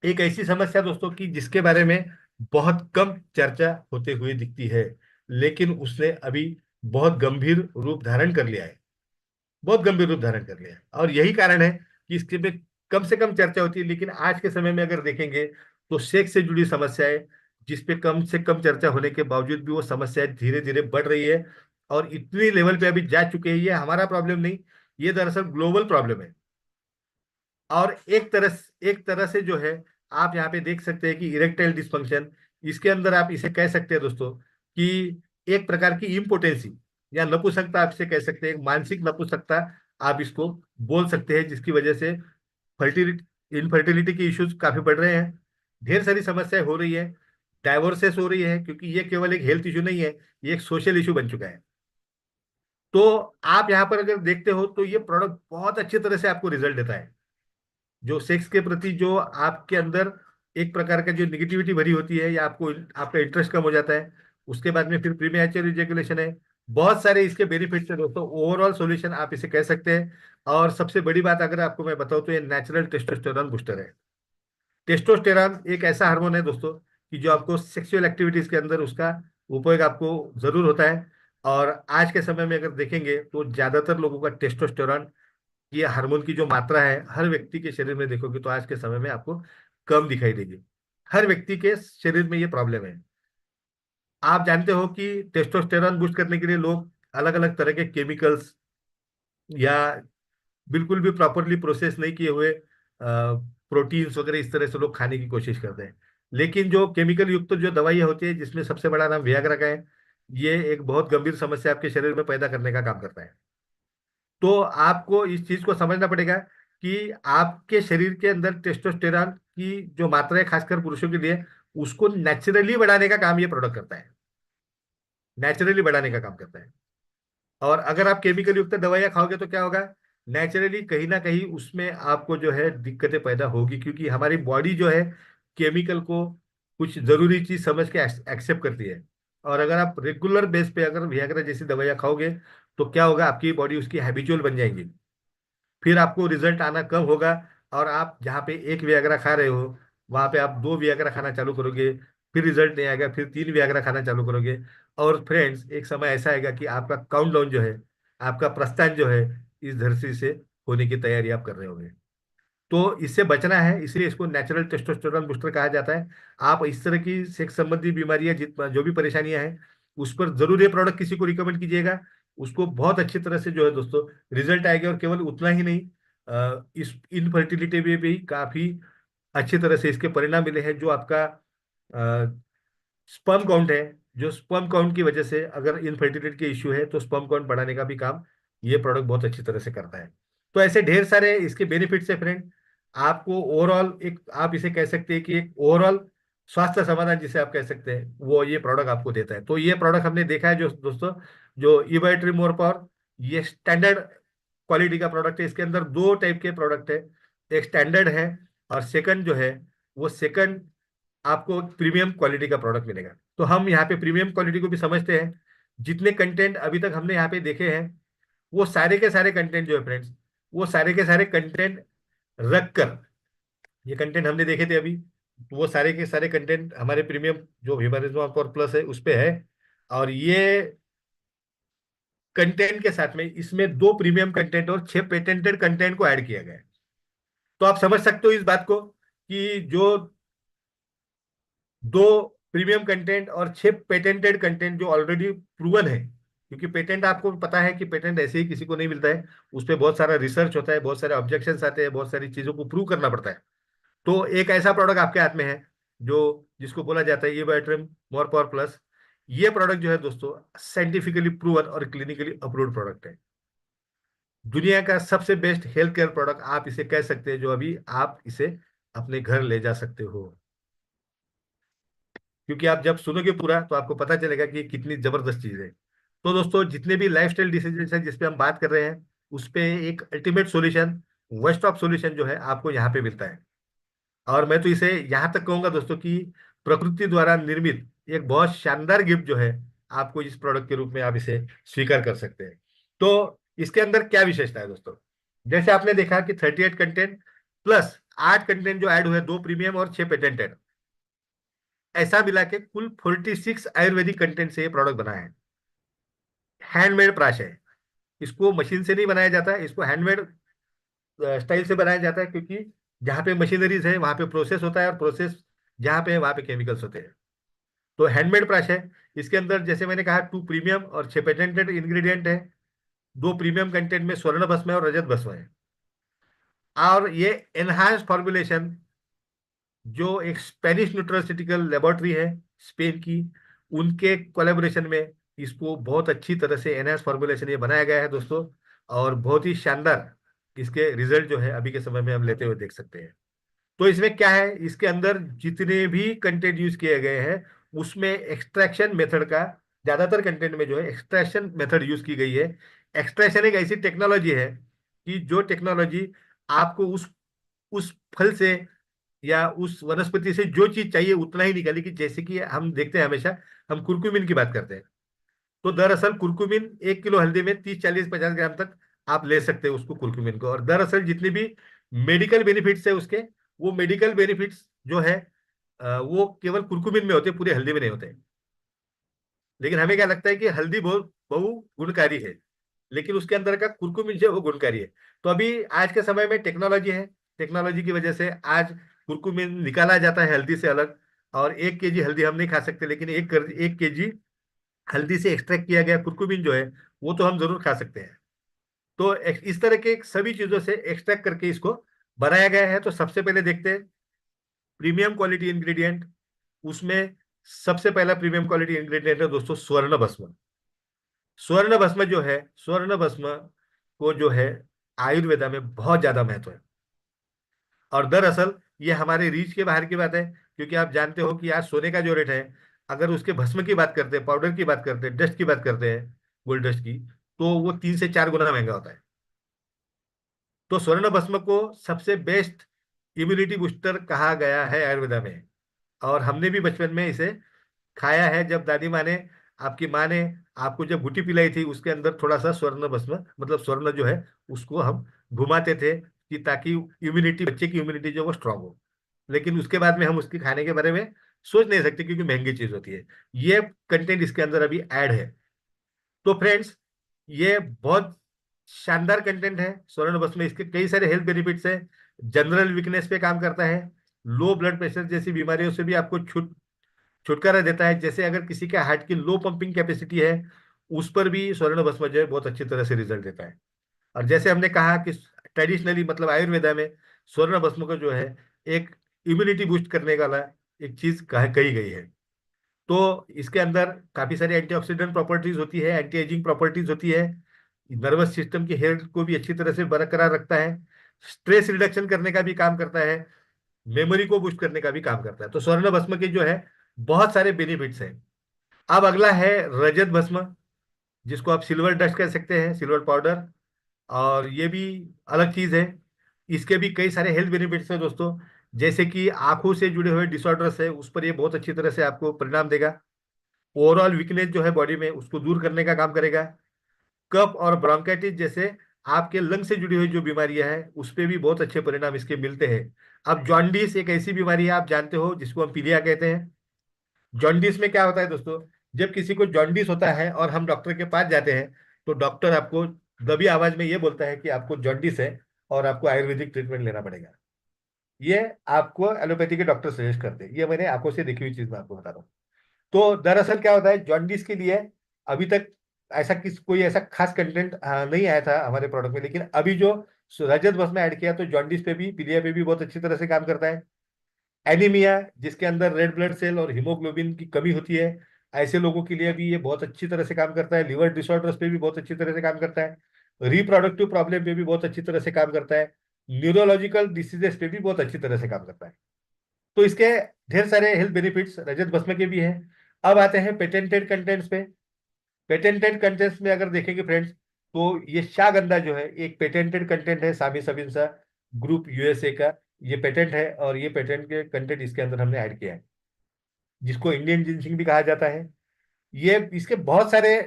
एक ऐसी समस्या दोस्तों की जिसके बारे में बहुत कम चर्चा होते हुए दिखती है, लेकिन उसने अभी बहुत गंभीर रूप धारण कर लिया है, बहुत गंभीर रूप धारण कर लिया है। और यही कारण है कि इसके पे कम से कम चर्चा होती है, लेकिन आज के समय में अगर देखेंगे तो सेक्स से जुड़ी समस्याएं, जिस पे कम से कम चर्चा होने के बावजूद भी वो समस्याएं धीरे धीरे बढ़ रही है, और इतनी लेवल पे अभी जा चुके हैं। ये हमारा प्रॉब्लम नहीं, ये दरअसल ग्लोबल प्रॉब्लम है। और एक तरह से जो है, आप यहाँ पे देख सकते हैं कि इरेक्टाइल डिस्फंक्शन, इसके अंदर आप इसे कह सकते हैं दोस्तों कि एक प्रकार की इम्पोटेंसी या नपुंसकता, आप इसे कह सकते हैं, एक मानसिक नपुंसकता आप इसको बोल सकते हैं, जिसकी वजह से फर्टिलिटी इनफर्टिलिटी के इश्यूज काफी बढ़ रहे हैं, ढेर सारी समस्याएं हो रही है, डाइवोर्सेस हो रही है, क्योंकि ये केवल एक हेल्थ इशू नहीं है, ये एक सोशल इशू बन चुका है। तो आप यहाँ पर अगर देखते हो तो ये प्रोडक्ट बहुत अच्छी तरह से आपको रिजल्ट देता है। जो सेक्स के प्रति जो आपके अंदर एक प्रकार का जो निगेटिविटी भरी होती है, या आपको आपका इंटरेस्ट कम हो जाता है, उसके बाद में फिर प्रीमेच्योर इजैकुलेशन है, बहुत सारे इसके बेनिफिट्स है दोस्तों। ओवरऑल सॉल्यूशन आप इसे कह सकते हैं। और सबसे बड़ी बात अगर आपको मैं बताऊं तो ये नेचुरल टेस्टोस्टेरॉन बूस्टर है। टेस्टोस्टेरॉन एक ऐसा हार्मोन है दोस्तों कि जो आपको सेक्सुअल एक्टिविटीज के अंदर उसका उपयोग आपको जरूर होता है। और आज के समय में अगर देखेंगे तो ज्यादातर लोगों का टेस्टोस्टेरॉन, ये हार्मोन की जो मात्रा है हर व्यक्ति के शरीर में देखोगे तो आज के समय में आपको कम दिखाई देगी। हर व्यक्ति के शरीर में ये प्रॉब्लम है। आप जानते हो कि टेस्टोस्टेरॉन बूस्ट करने के लिए लोग अलग अलग तरह के केमिकल्स, या बिल्कुल भी प्रॉपरली प्रोसेस नहीं किए हुए प्रोटीन्स वगैरह इस तरह से लोग खाने की कोशिश करते हैं। लेकिन जो केमिकल युक्त जो दवाइयाँ होती है, जिसमें सबसे बड़ा नाम वियाग्रा का है, ये एक बहुत गंभीर समस्या आपके शरीर में पैदा करने का काम करता है। तो आपको इस चीज को समझना पड़ेगा कि आपके शरीर के अंदर टेस्टोस्टेरॉन की जो मात्रा है खासकर पुरुषों के लिए, उसको नेचुरली बढ़ाने का काम ये प्रोडक्ट करता है, नेचुरली बढ़ाने का काम करता है। और अगर आप केमिकल युक्त दवाइयां खाओगे तो क्या होगा, नेचुरली कहीं ना कहीं उसमें आपको जो है दिक्कतें पैदा होगी, क्योंकि हमारी बॉडी जो है केमिकल को कुछ जरूरी चीज समझ के एक्सेप्ट करती है। और अगर आप रेगुलर बेस पे अगर वियाग्रा जैसी दवाइयां खाओगे तो क्या होगा, आपकी बॉडी उसकी हैबिचुअल बन जाएंगी। फिर आपको रिजल्ट आना कम होगा, और आप जहाँ पे एक वियाग्रा खा रहे हो वहां पे आप दो वियाग्रा खाना चालू करोगे, फिर रिजल्ट नहीं आएगा, फिर तीन वियाग्रा खाना चालू करोगे। और फ्रेंड्स, एक समय ऐसा आएगा कि आपका काउंटडाउन जो है, आपका प्रस्थान जो है इस धरती से होने की तैयारी आप कर रहे होंगे। तो इससे बचना है, इसलिए इसको नेचुरल टेस्टोस्टेरोन बूस्टर कहा जाता है। आप इस तरह की सेक्स संबंधी बीमारियां जो भी परेशानियां हैं, उस पर जरूर ये प्रोडक्ट किसी को रिकमेंड कीजिएगा। उसको बहुत अच्छी तरह से जो है दोस्तों रिजल्ट आएगा। और केवल उतना ही नहीं, इस इनफर्टिलिटी में भी काफी अच्छी तरह से इसके परिणाम मिले हैं। जो आपका स्पर्म काउंट है, जो स्पर्म काउंट की वजह से अगर इनफर्टिलिटी के इश्यू है तो स्पर्म काउंट बढ़ाने का भी काम ये प्रोडक्ट बहुत अच्छी तरह से करता है। तो ऐसे ढेर सारे इसके बेनिफिट्स है फ्रेंड। आपको ओवरऑल एक, आप इसे कह सकते हैं कि एक ओवरऑल स्वास्थ्य समाधान जिसे आप कह सकते हैं, वो ये प्रोडक्ट आपको देता है। तो ये प्रोडक्ट हमने देखा है जो दोस्तों, जो इवाइट्री मोर पावर, ये स्टैंडर्ड क्वालिटी का प्रोडक्ट है। इसके अंदर दो टाइप के प्रोडक्ट है, एक स्टैंडर्ड है और सेकंड जो है वो सेकंड आपको प्रीमियम क्वालिटी का प्रोडक्ट मिलेगा। तो हम यहाँ पे प्रीमियम क्वालिटी को भी समझते हैं। जितने कंटेंट अभी तक हमने यहाँ पे देखे हैं, वो सारे के सारे कंटेंट जो है फ्रेंड्स, वो सारे के सारे कंटेंट रख कर, ये कंटेंट हमने देखे थे अभी, तो वो सारे के सारे कंटेंट हमारे प्रीमियम जो विवरिज्म और प्लस है उस पे है। और ये कंटेंट के साथ में इसमें दो प्रीमियम कंटेंट और छह पेटेंटेड कंटेंट को ऐड किया गया है। तो आप समझ सकते हो इस बात को कि जो दो प्रीमियम कंटेंट और छह पेटेंटेड कंटेंट जो ऑलरेडी प्रूवन है, क्योंकि पेटेंट आपको पता है कि पेटेंट ऐसे ही किसी को नहीं मिलता है, उस पर बहुत सारा रिसर्च होता है, बहुत सारे ऑब्जेक्शंस आते हैं, बहुत सारी चीजों को प्रूव करना पड़ता है। तो एक ऐसा प्रोडक्ट आपके हाथ में है जो, जिसको बोला जाता है ये बायोट्रिम मोर पावर प्लस। ये प्रोडक्ट जो है दोस्तों साइंटिफिकली प्रूवन और क्लिनिकली अप्रूव्ड प्रोडक्ट है। दुनिया का सबसे बेस्ट हेल्थ केयर प्रोडक्ट आप इसे कह सकते हैं, जो अभी आप इसे अपने घर ले जा सकते हो। क्योंकि आप जब सुनोगे पूरा तो आपको पता चलेगा कि ये कितनी जबरदस्त चीज है। तो दोस्तों, जितने भी लाइफस्टाइल डिसीजेस हैं जिस पे हम बात कर रहे हैं, उस पे एक ultimate solution, best of solution जो है आपको यहाँ पे मिलता है। और मैं तो इसे यहाँ तक कहूंगा दोस्तों कि प्रकृति द्वारा निर्मित एक बहुत शानदार गिफ्ट जो है, आपको इस प्रोडक्ट के रूप में आप इसे स्वीकार कर सकते हैं। तो इसके अंदर क्या विशेषता है दोस्तों, जैसे आपने देखा कि 38 कंटेंट प्लस 8 कंटेंट जो ऐड हुए, दो प्रीमियम और 6 पेटेंटेड, ऐसा मिला के कुल 46 आयुर्वेदिक कंटेंट से ये प्रोडक्ट बना है। हैंडमेड प्राश है, इसको मशीन से नहीं बनाया जाता है, इसको हैंडमेड स्टाइल से बनाया जाता है। क्योंकि जहाँ पे मशीनरीज है वहां पे प्रोसेस होता है, और प्रोसेस जहाँ पे है वहां पे केमिकल्स होते हैं। तो हैंडमेड ब्रश है। इसके अंदर जैसे मैंने कहा, टू प्रीमियम और छह पेटेंटेड इंग्रेडिएंट है। दो प्रीमियम कंटेंट में स्वर्ण भस्म है और रजत भस्म है। और ये एनहांस फॉर्मुलेशन, जो एक स्पेनिश न्यूट्रास्यूटिकल लेबोरेटरी है स्पेन की, उनके कोलेबोरेशन में इसको बहुत अच्छी तरह से एनहांस फॉर्मुलेशन ये बनाया गया है दोस्तों। और बहुत ही शानदार इसके रिजल्ट जो है अभी के समय में हम लेते हुए देख सकते हैं। तो इसमें क्या है, इसके अंदर जितने भी कंटेंट यूज किए गए हैं उसमें एक्सट्रैक्शन मेथड का, ज्यादातर कंटेंट में जो है एक्सट्रैक्शन मेथड यूज की गई है। एक्सट्रैक्शन एक ऐसी टेक्नोलॉजी है कि जो टेक्नोलॉजी आपको उस फल से या उस वनस्पति से जो चीज चाहिए उतना ही निकालेगी। जैसे कि हम देखते हैं हमेशा, हम कुरकुमिन की बात करते हैं, तो दरअसल कुरकुमिन 1 किलो हल्दी में 30 40 50 ग्राम तक आप ले सकते हैं उसको कुरकुमिन को। और दरअसल जितने भी मेडिकल बेनिफिट्स है उसके, वो मेडिकल बेनिफिट्स जो है वो केवल कुरकुमिन में होते हैं, पूरे हल्दी में नहीं होते। लेकिन हमें क्या लगता है कि हल्दी बहुत बहु गुणकारी है, लेकिन उसके अंदर का कुरकुमिन जो है वो गुणकारी है। तो अभी आज के समय में टेक्नोलॉजी है, टेक्नोलॉजी की वजह से आज कुरकुमिन निकाला जाता है हल्दी से अलग। और 1 केजी हल्दी हम नहीं खा सकते, लेकिन 1 केजी हल्दी से एक्सट्रैक्ट किया गया कुरकुमिन जो है वो तो हम जरूर खा सकते हैं। तो इस तरह के सभी चीजों से एक्सट्रैक्ट करके इसको बनाया गया है। तो सबसे पहले देखते हैं प्रीमियम क्वालिटी इंग्रेडिएंट। उसमें सबसे पहला प्रीमियम क्वालिटी इंग्रेडिएंट है दोस्तों स्वर्ण भस्म। स्वर्ण भस्म जो है, स्वर्ण भस्म को जो है आयुर्वेदा में बहुत ज्यादा महत्व है। और दरअसल ये हमारे रीच के बाहर की बात है, क्योंकि आप जानते हो कि आज सोने का जो रेट है, अगर उसके भस्म की बात करते हैं, पाउडर की बात करते हैं, डस्ट की बात करते हैं, गोल्ड डस्ट की, तो वो 3 से 4 गुना महंगा होता है। तो स्वर्ण भस्म को सबसे बेस्ट इम्यूनिटी बूस्टर कहा गया है आयुर्वेदा में। और हमने भी बचपन में इसे खाया है, जब दादी माँ ने, आपकी माँ ने आपको जब गुटी पिलाई थी, उसके अंदर थोड़ा सा स्वर्ण भस्म, मतलब स्वर्ण जो है, उसको हम घुमाते थे, कि ताकि इम्यूनिटी, बच्चे की इम्यूनिटी जो है वो स्ट्रांग हो। लेकिन उसके बाद में हम उसके खाने के बारे में सोच नहीं सकते, क्योंकि महंगी चीज होती है। ये कंटेंट इसके अंदर अभी ऐड है। तो फ्रेंड्स, ये बहुत शानदार कंटेंट है स्वर्ण बस में। इसके कई सारे हेल्थ बेनिफिट्स हैं। जनरल वीकनेस पे काम करता है, लो ब्लड प्रेशर जैसी बीमारियों से भी आपको छुटकारा देता है। जैसे अगर किसी के हार्ट की लो पंपिंग कैपेसिटी है, उस पर भी स्वर्ण भस्म जो है बहुत अच्छी तरह से रिजल्ट देता है। और जैसे हमने कहा कि ट्रेडिशनली, मतलब आयुर्वेदा में, स्वर्ण भस्म को जो है एक इम्यूनिटी बूस्ट करने वाला एक चीज कही गई है। तो इसके अंदर काफी सारी एंटीऑक्सीडेंट प्रॉपर्टीज होती है, एंटी एजिंग प्रॉपर्टीज होती है, नर्वस सिस्टम की हेल्थ को भी अच्छी तरह से बरकरार रखता है, स्ट्रेस रिडक्शन करने का भी काम करता है, मेमोरी को बूस्ट करने का भी काम करता है। तो स्वर्ण भस्म के जो है बहुत सारे बेनिफिट्स हैं। अब अगला है रजत भस्म, जिसको आप सिल्वर डस्ट कह सकते हैं, सिल्वर पाउडर। और ये भी अलग चीज है। इसके भी कई सारे हेल्थ बेनिफिट्स हैं दोस्तों। जैसे कि आंखों से जुड़े हुए डिसऑर्डर्स है, उस पर ये बहुत अच्छी तरह से आपको परिणाम देगा। ओवरऑल वीकनेस जो है बॉडी में, उसको दूर करने का काम करेगा। कफ और ब्रोंकाइटिस जैसे आपके लंग से जुड़ी हुई जो बीमारियां हैं, उस पे भी बहुत अच्छे परिणाम इसके मिलते हैं। अब जॉन्डिस एक ऐसी बीमारी है, आप जानते हो, जिसको हम पीलिया कहते हैं। जॉन्डिस में क्या होता है दोस्तों, जब किसी को जॉन्डिस होता है और हम डॉक्टर के पास जाते हैं, तो डॉक्टर आपको दबी आवाज में ये बोलता है कि आपको जॉन्डिस है और आपको आयुर्वेदिक ट्रीटमेंट लेना पड़ेगा। ये आपको एलोपैथी के डॉक्टर सजेस्ट करते हैं। ये मैंने आंखों से देखी हुई चीज मैं आपको बता रहा हूँ। तो दरअसल क्या होता है जॉन्डिस के लिए, अभी तक ऐसा कोई ऐसा खास कंटेंट नहीं आया था हमारे प्रोडक्ट में, लेकिन अभी जो रजत बस में ऐड किया, तो जॉन्डिस पे भी, पीलिया पे भी बहुत अच्छी तरह से काम करता है। एनीमिया, जिसके अंदर रेड ब्लड सेल और हीमोग्लोबिन की कमी होती है, ऐसे लोगों के लिए भी ये बहुत अच्छी तरह से काम करता है। लिवर डिसऑर्डर्स पे भी बहुत अच्छी तरह से काम करता है। रिप्रोडक्टिव प्रॉब्लम पे भी बहुत अच्छी तरह से काम करता है। न्यूरोलॉजिकल डिसीजेस पे भी बहुत अच्छी तरह से काम करता है। तो इसके ढेर सारे हेल्थ बेनिफिट्स रजत भस्म के भी हैं। अब आते हैं पेटेंटेड कंटेंट्स पे। पेटेंटेड कंटेंट्स में अगर देखेंगे फ्रेंड्स, तो ये शागंधा जो है एक पेटेंटेड कंटेंट है, सामी सबिंसा ग्रुप यूएसए का ये पेटेंट है। और ये पेटेंट के कंटेंट इसके अंदर हमने ऐड किया है, जिसको इंडियन जिंसिंग भी कहा जाता है। ये इसके बहुत सारे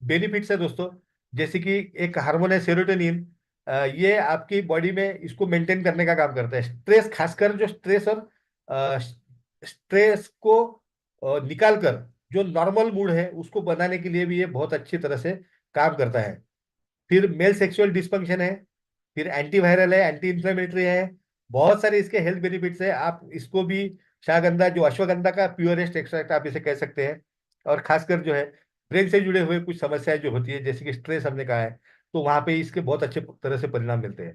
बेनिफिट्स है दोस्तों। जैसे कि एक हार्मोन है सेरोटोनिन, ये आपकी बॉडी में इसको मेंटेन करने का काम करता है। स्ट्रेस, खासकर जो स्ट्रेस और स्ट्रेस को निकाल कर जो नॉर्मल मूड है उसको बनाने के लिए भी ये बहुत अच्छी तरह से काम करता है। फिर मेल सेक्सुअल डिस्फंक्शन है, फिर एंटीवायरल है, एंटी इंफ्लेमेटरी है। बहुत सारे इसके हेल्थ बेनिफिट्स है। आप इसको भी, शागंधा जो अश्वगंधा का प्योरेस्ट एक्सट्रैक्ट आप इसे कह सकते हैं। और खासकर जो है ब्रेन से जुड़े हुए कुछ समस्याएं जो होती है, जैसे कि स्ट्रेस हमने कहा है, तो वहां पे इसके बहुत अच्छे तरह से परिणाम मिलते हैं।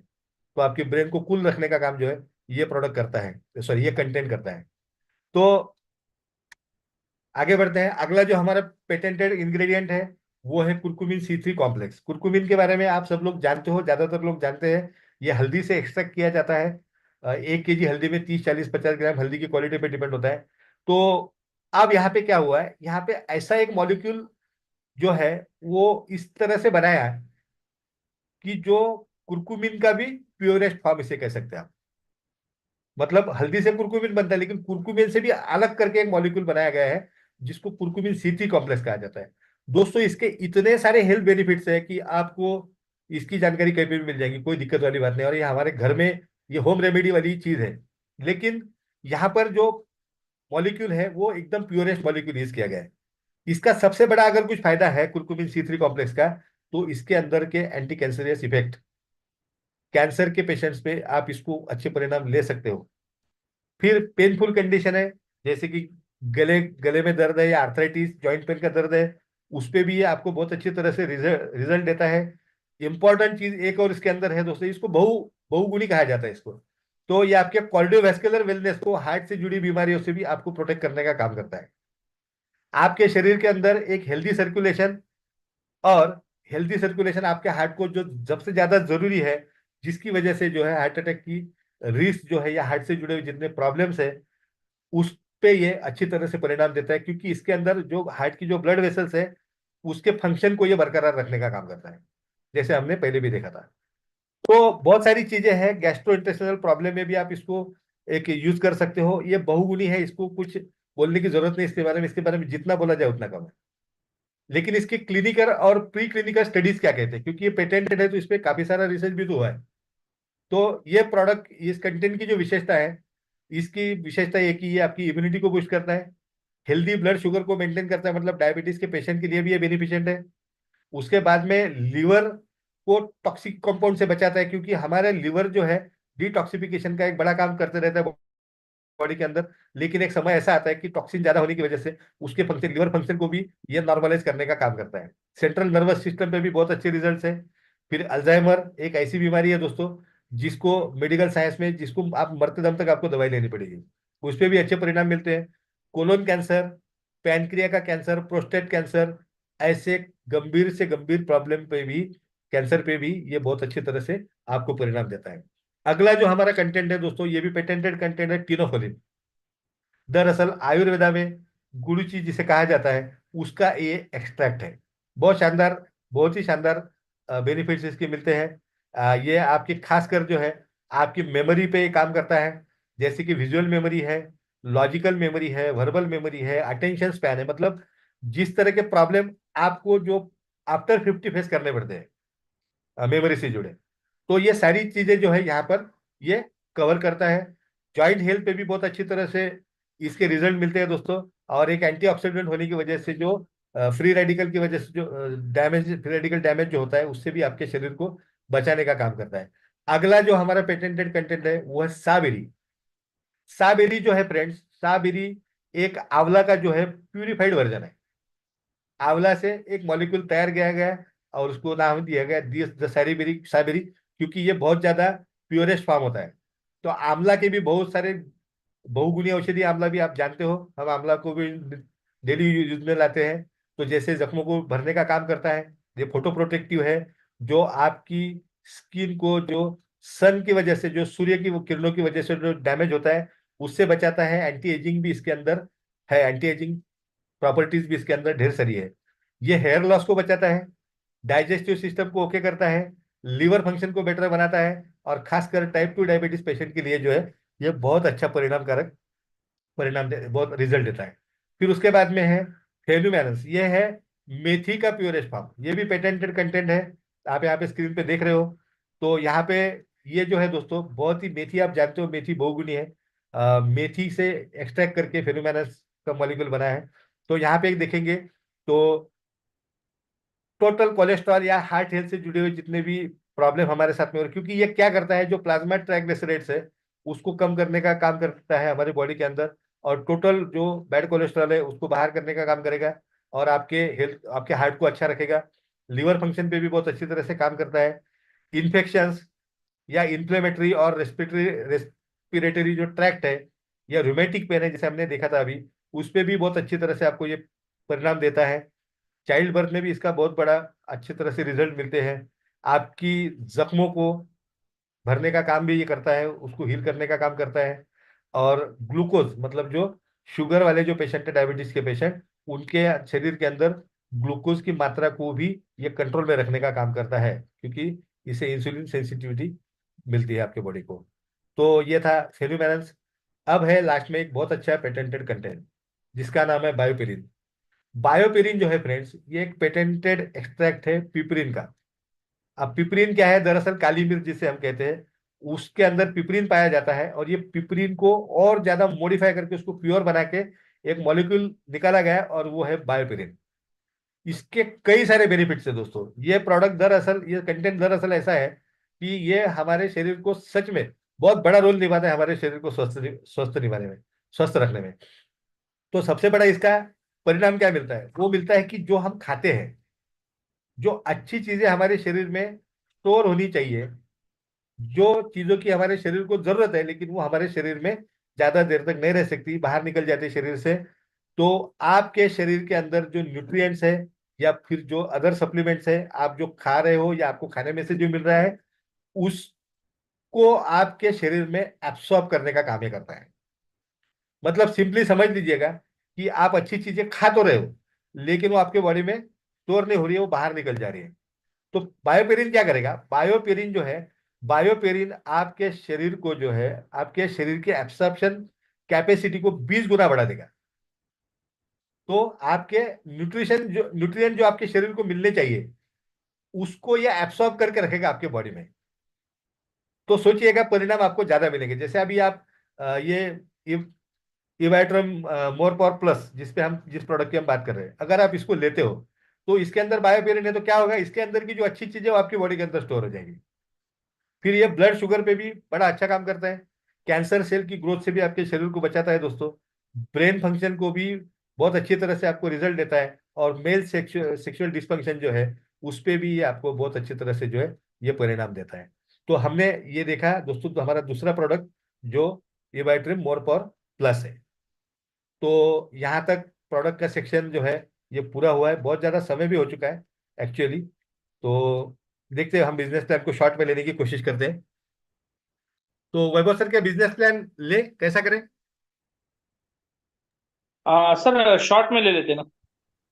तो आपके ब्रेन को कूल रखने का काम जो है ये प्रोडक्ट करता है, सॉरी ये कंटेंट करता है। तो आगे बढ़ते हैं। अगला जो हमारा पेटेंटेड इंग्रेडिएंट है, वो है कुरकुमिन C3 कॉम्प्लेक्स। कुरकुमिन के बारे में आप सब लोग जानते हो, ज्यादातर लोग जानते हैं। ये हल्दी से एक्सट्रैक्ट किया जाता है। 1 केजी हल्दी में 30, 40, 50 ग्राम हल्दी की क्वालिटी पे डिपेंड होता है। तो अब यहाँ पे क्या हुआ है, यहाँ पे ऐसा एक मॉलिक्यूल जो है वो इस तरह से बनाया है कि जो कुरकुमिन का भी प्योरेस्ट फॉर्म इसे कह सकते हैं आप। मतलब हल्दी से कुरकुमिन बनता है, लेकिन कुरकुमिन से भी अलग करके एक मॉलिक्यूल बनाया गया है, जिसको कुरकुमिन C3 कॉम्प्लेक्स कहा जाता है। दोस्तों, इसके इतने सारे हेल्थ बेनिफिट्स है कि आपको इसकी जानकारी कहीं पे भी मिल जाएगी, कोई दिक्कत वाली बात नहीं। और ये हमारे घर में ये होम रेमेडी वाली चीज है। लेकिन यहाँ पर जो मॉलिक्यूल है वो एकदम प्योरेस्ट मॉलिक्यूल यूज किया गया है। इसका सबसे बड़ा अगर कुछ फायदा है कुरकुमिन C3 कॉम्प्लेक्स का, तो इसके अंदर के एंटी कैंसरियस इफेक्ट, कैंसर के पेशेंट्स पे आप इसको अच्छे परिणाम ले सकते हो। फिर पेनफुल कंडीशन है, जैसे कि गले गले में दर्द है या आर्थराइटिस, जॉइंट पेन का दर्द है, उस पे भी ये आपको बहुत अच्छी तरह से रिजल्ट रिजल्ट देता है। इंपॉर्टेंट चीज एक और इसके अंदर है दोस्तों, इसको बहुगुणी कहा जाता है इसको। तो ये आपके कार्डियोवैस्कुलर वेलनेस को, हार्ट से जुड़ी बीमारियों से भी आपको प्रोटेक्ट करने का काम करता है। आपके शरीर के अंदर एक हेल्दी सर्कुलेशन, और हेल्दी सर्कुलेशन आपके हार्ट को जो सबसे ज्यादा जरूरी है, जिसकी वजह से जो है हार्ट अटैक की रिस्क जो है या हार्ट से जुड़े हुए जितने प्रॉब्लम्स है उस पे ये अच्छी तरह से परिणाम देता है, क्योंकि इसके अंदर जो हार्ट की जो ब्लड वेसल्स है उसके फंक्शन को ये बरकरार रखने का काम करता है, जैसे हमने पहले भी देखा था। तो बहुत सारी चीजें हैं, गैस्ट्रो इंटेस्टिनल प्रॉब्लम में भी आप इसको एक यूज कर सकते हो। ये बहुगुणी है, इसको कुछ बोलने की जरूरत नहीं इसके बारे में, इसके बारे में जितना बोला जाए उतना कम है। लेकिन इसके क्लिनिकल और प्री क्लिनिकल स्टडीज क्या कहते हैं, क्योंकि ये पेटेंटेड है तो इस पे काफी सारा रिसर्च भी तो हुआ है। तो ये प्रोडक्ट, इस कंटेंट की जो विशेषता है, इसकी विशेषता ये कि ये आपकी इम्यूनिटी को बूस्ट करता है, हेल्दी ब्लड शुगर को मेंटेन करता है, मतलब डायबिटीज के पेशेंट के लिए भी ये बेनिफिशियंट है। उसके बाद में लीवर को टॉक्सिक कंपाउंड से बचाता है, क्योंकि हमारे लीवर जो है डिटॉक्सिफिकेशन का एक बड़ा काम करते रहता है बॉडी के अंदर। लेकिन एक समय ऐसा आता है कि टॉक्सिन ज्यादा होने की वजह से उसके फंक्शन, लीवर फंक्शन को भी ये नॉर्मलाइज करने का काम करता है। सेंट्रल नर्वस सिस्टम पे भी बहुत अच्छे रिजल्ट्स है। फिर अल्जाइमर एक ऐसी बीमारी है दोस्तों जिसको मेडिकल साइंस में, जिसको आप मरते दम तक आपको दवाई लेनी पड़ेगी, उस पर भी अच्छे परिणाम मिलते हैं। कोलोन कैंसर, पैनक्रिया का कैंसर, प्रोस्टेट कैंसर, ऐसे गंभीर से गंभीर प्रॉब्लम पे भी, कैंसर पे भी ये बहुत अच्छी तरह से आपको परिणाम देता है। अगला जो हमारा कंटेंट है दोस्तों, ये भी पेटेंटेड कंटेंट है, टिनोफोलिन। दरअसल आयुर्वेदा में गुरुची जिसे कहा जाता है उसका ये एक्सट्रैक्ट है। बहुत शानदार, बहुत ही शानदार बेनिफिट्स इसके मिलते हैं। ये आपकी खासकर जो है आपकी मेमोरी पे काम करता है, जैसे कि विजुअल मेमोरी है, लॉजिकल मेमोरी है, वर्बल मेमोरी है, अटेंशन स्पैन है, मतलब जिस तरह के प्रॉब्लम आपको जो आफ्टर 50 फेस करने पड़ते हैं मेमोरी से जुड़े, तो ये सारी चीजें जो है यहाँ पर ये कवर करता है। जॉइंट हेल्थ पे भी बहुत अच्छी तरह से इसके रिजल्ट मिलते हैं दोस्तों। और एक एंटीऑक्सीडेंट होने की वजह से जो फ्री रेडिकल की वजह से जो डैमेज, फ्री रेडिकल डैमेज जो होता है उससे भी आपके शरीर को बचाने का काम करता है। अगला जो हमारा पेटेंटेड कंटेंट है वो है साबेरी। साबेरी जो है फ्रेंड्स, साबेरी एक आंवला का जो है प्यूरिफाइड वर्जन है। आंवला से एक मॉलिक्यूल तैयार किया गया है और उसको नाम दिया गया साबेरी, साबेरी, क्योंकि ये बहुत ज्यादा प्योरेस्ट फॉर्म होता है। तो आंवला के भी बहुत सारे बहुगुणी औषधि, आंवला भी आप जानते हो, हम आंवला को भी डेली यूज में लाते हैं। तो जैसे जख्मों को भरने का काम करता है, ये फोटो प्रोटेक्टिव है, जो आपकी स्किन को जो सन की वजह से, जो सूर्य की वो किरणों की वजह से जो डैमेज होता है उससे बचाता है। एंटी एजिंग भी इसके अंदर है, एंटी एजिंग प्रॉपर्टीज भी इसके अंदर ढेर सारी है। ये हेयर लॉस को बचाता है, डाइजेस्टिव सिस्टम को ओके करता है, लीवर फंक्शन को बेटर बनाता है, और खासकर टाइप 2 डायबिटीज पेशेंट के लिए जो है ये बहुत अच्छा परिणामकारक बहुत रिजल्ट देता है। फिर उसके बाद में है फेलुमेनस, ये है मेथी का प्योरेस्ट फॉर्म, ये भी पेटेंटेड कंटेंट है। आप यहाँ पे स्क्रीन पे देख रहे हो। तो यहाँ पे ये जो है दोस्तों बहुत ही, मेथी आप जानते हो मेथी बहुगुणी है, मेथी से एक्सट्रैक्ट करके फेलुमेनस का मॉलिक्यूल बना है। तो यहाँ पे देखेंगे तो टोटल कोलेस्ट्रॉल या हार्ट हेल्थ से जुड़े हुए जितने भी प्रॉब्लम हमारे साथ में हो रहे, क्योंकि ये क्या करता है, जो प्लाज्मा ट्राइग्लिसराइड्स है उसको कम करने का काम करता है हमारे बॉडी के अंदर, और टोटल जो बैड कोलेस्ट्रॉल है उसको बाहर करने का काम करेगा, और आपके हेल्थ, आपके हार्ट को अच्छा रखेगा। लीवर फंक्शन पे भी बहुत अच्छी तरह से काम करता है। इन्फेक्शंस या इन्फ्लेमेटरी और रेस्पिरेटरी जो ट्रैक्ट है, या रूमेटिक पेन है जैसे हमने देखा था अभी, उस पे भी बहुत अच्छी तरह से आपको ये परिणाम देता है। चाइल्ड बर्थ में भी इसका बहुत बड़ा अच्छी तरह से रिजल्ट मिलते हैं। आपकी जख्मों को भरने का काम भी ये करता है, उसको हील करने का काम करता है। और ग्लूकोज, मतलब जो शुगर वाले जो पेशेंट है, डायबिटीज के पेशेंट, उनके शरीर के अंदर ग्लूकोज की मात्रा को भी ये कंट्रोल में रखने का काम करता है, क्योंकि इससे इंसुलिन सेंसिटिविटी मिलती है आपके बॉडी को। तो ये था फेल्यूमेरेंस। अब है लास्ट में एक बहुत अच्छा पेटेंटेड कंटेंट जिसका नाम है बायोपेरिन। बायोपेरिन जो है फ्रेंड्स, ये एक पेटेंटेड एक्सट्रैक्ट है पिपरिन का। अब पिपरिन क्या है, दरअसल काली मिर्च जिसे हम कहते हैं उसके अंदर पिपरिन पाया जाता है, और ये पिपरिन को और ज्यादा मॉडिफाई करके उसको प्योर बना के एक मॉलिक्यूल निकाला गया है, और वो है बायोपेरिन। इसके कई सारे बेनिफिट्स है दोस्तों। ये प्रोडक्ट दरअसल, ये कंटेंट दरअसल ऐसा है कि ये हमारे शरीर को सच में बहुत बड़ा रोल निभाता है, हमारे शरीर को स्वस्थ स्वस्थ निभाने में, स्वस्थ रखने में। तो सबसे बड़ा इसका परिणाम क्या मिलता है, वो मिलता है कि जो हम खाते हैं, जो अच्छी चीजें हमारे शरीर में स्टोर होनी चाहिए, जो चीजों की हमारे शरीर को जरूरत है लेकिन वो हमारे शरीर में ज्यादा देर तक नहीं रह सकती, बाहर निकल जाती है शरीर से, तो आपके शरीर के अंदर जो न्यूट्रिएंट्स है या फिर जो अदर सप्लीमेंट्स है आप जो खा रहे हो या आपको खाने में से जो मिल रहा है, उस को आपके शरीर में एब्सॉर्ब करने का काम ये करता है। मतलब सिंपली समझ लीजिएगा कि आप अच्छी चीजें खा तो रहे हो, लेकिन वो आपके बॉडी में स्टोर नहीं हो रही है, वो बाहर निकल जा रही है। तो बायोपेरिन क्या करेगा, बायोपेरिन जो है, बायोपेरिन आपके शरीर को जो है, आपके शरीर के एब्सॉर्प्शन कैपेसिटी को 20 गुना बढ़ा देगा। तो आपके न्यूट्रिएंट जो आपके शरीर को मिलने चाहिए, उसको ये एब्सॉर्ब करके रखेगा आपके बॉडी में। तो सोचिएगा परिणाम आपको ज्यादा मिलेंगे। जैसे अभी आप ये इवाइट्रम मोर पावर प्लस, जिस प्रोडक्ट की हम बात कर रहे हैं, अगर आप इसको लेते हो तो इसके अंदर बायोपेरिन है, तो क्या होगा, इसके अंदर की जो अच्छी चीजें वो आपकी बॉडी के अंदर स्टोर हो जाएंगी। फिर ये ब्लड शुगर पे भी बड़ा अच्छा काम करता है। कैंसर सेल की ग्रोथ से भी आपके शरीर को बचाता है दोस्तों। ब्रेन फंक्शन को भी बहुत अच्छी तरह से आपको रिजल्ट देता है। और मेल सेक्सुअल डिस्फंक्शन जो है, उस पे भी ये आपको बहुत अच्छी तरह से जो है ये परिणाम देता है। तो हमने ये देखा दोस्तों, तो हमारा दूसरा प्रोडक्ट जो इवाइट्रिम मोर पावर प्लस है। तो यहाँ तक प्रोडक्ट का सेक्शन जो है ये पूरा हुआ है। बहुत ज़्यादा समय भी हो चुका है एक्चुअली। तो देखते हैं, हम बिजनेस प्लान को शॉर्ट में लेने की कोशिश करते हैं। तो वैभव सर क्या बिजनेस प्लान ले कैसा करें? सर शॉर्ट में ले लेते हैं ना।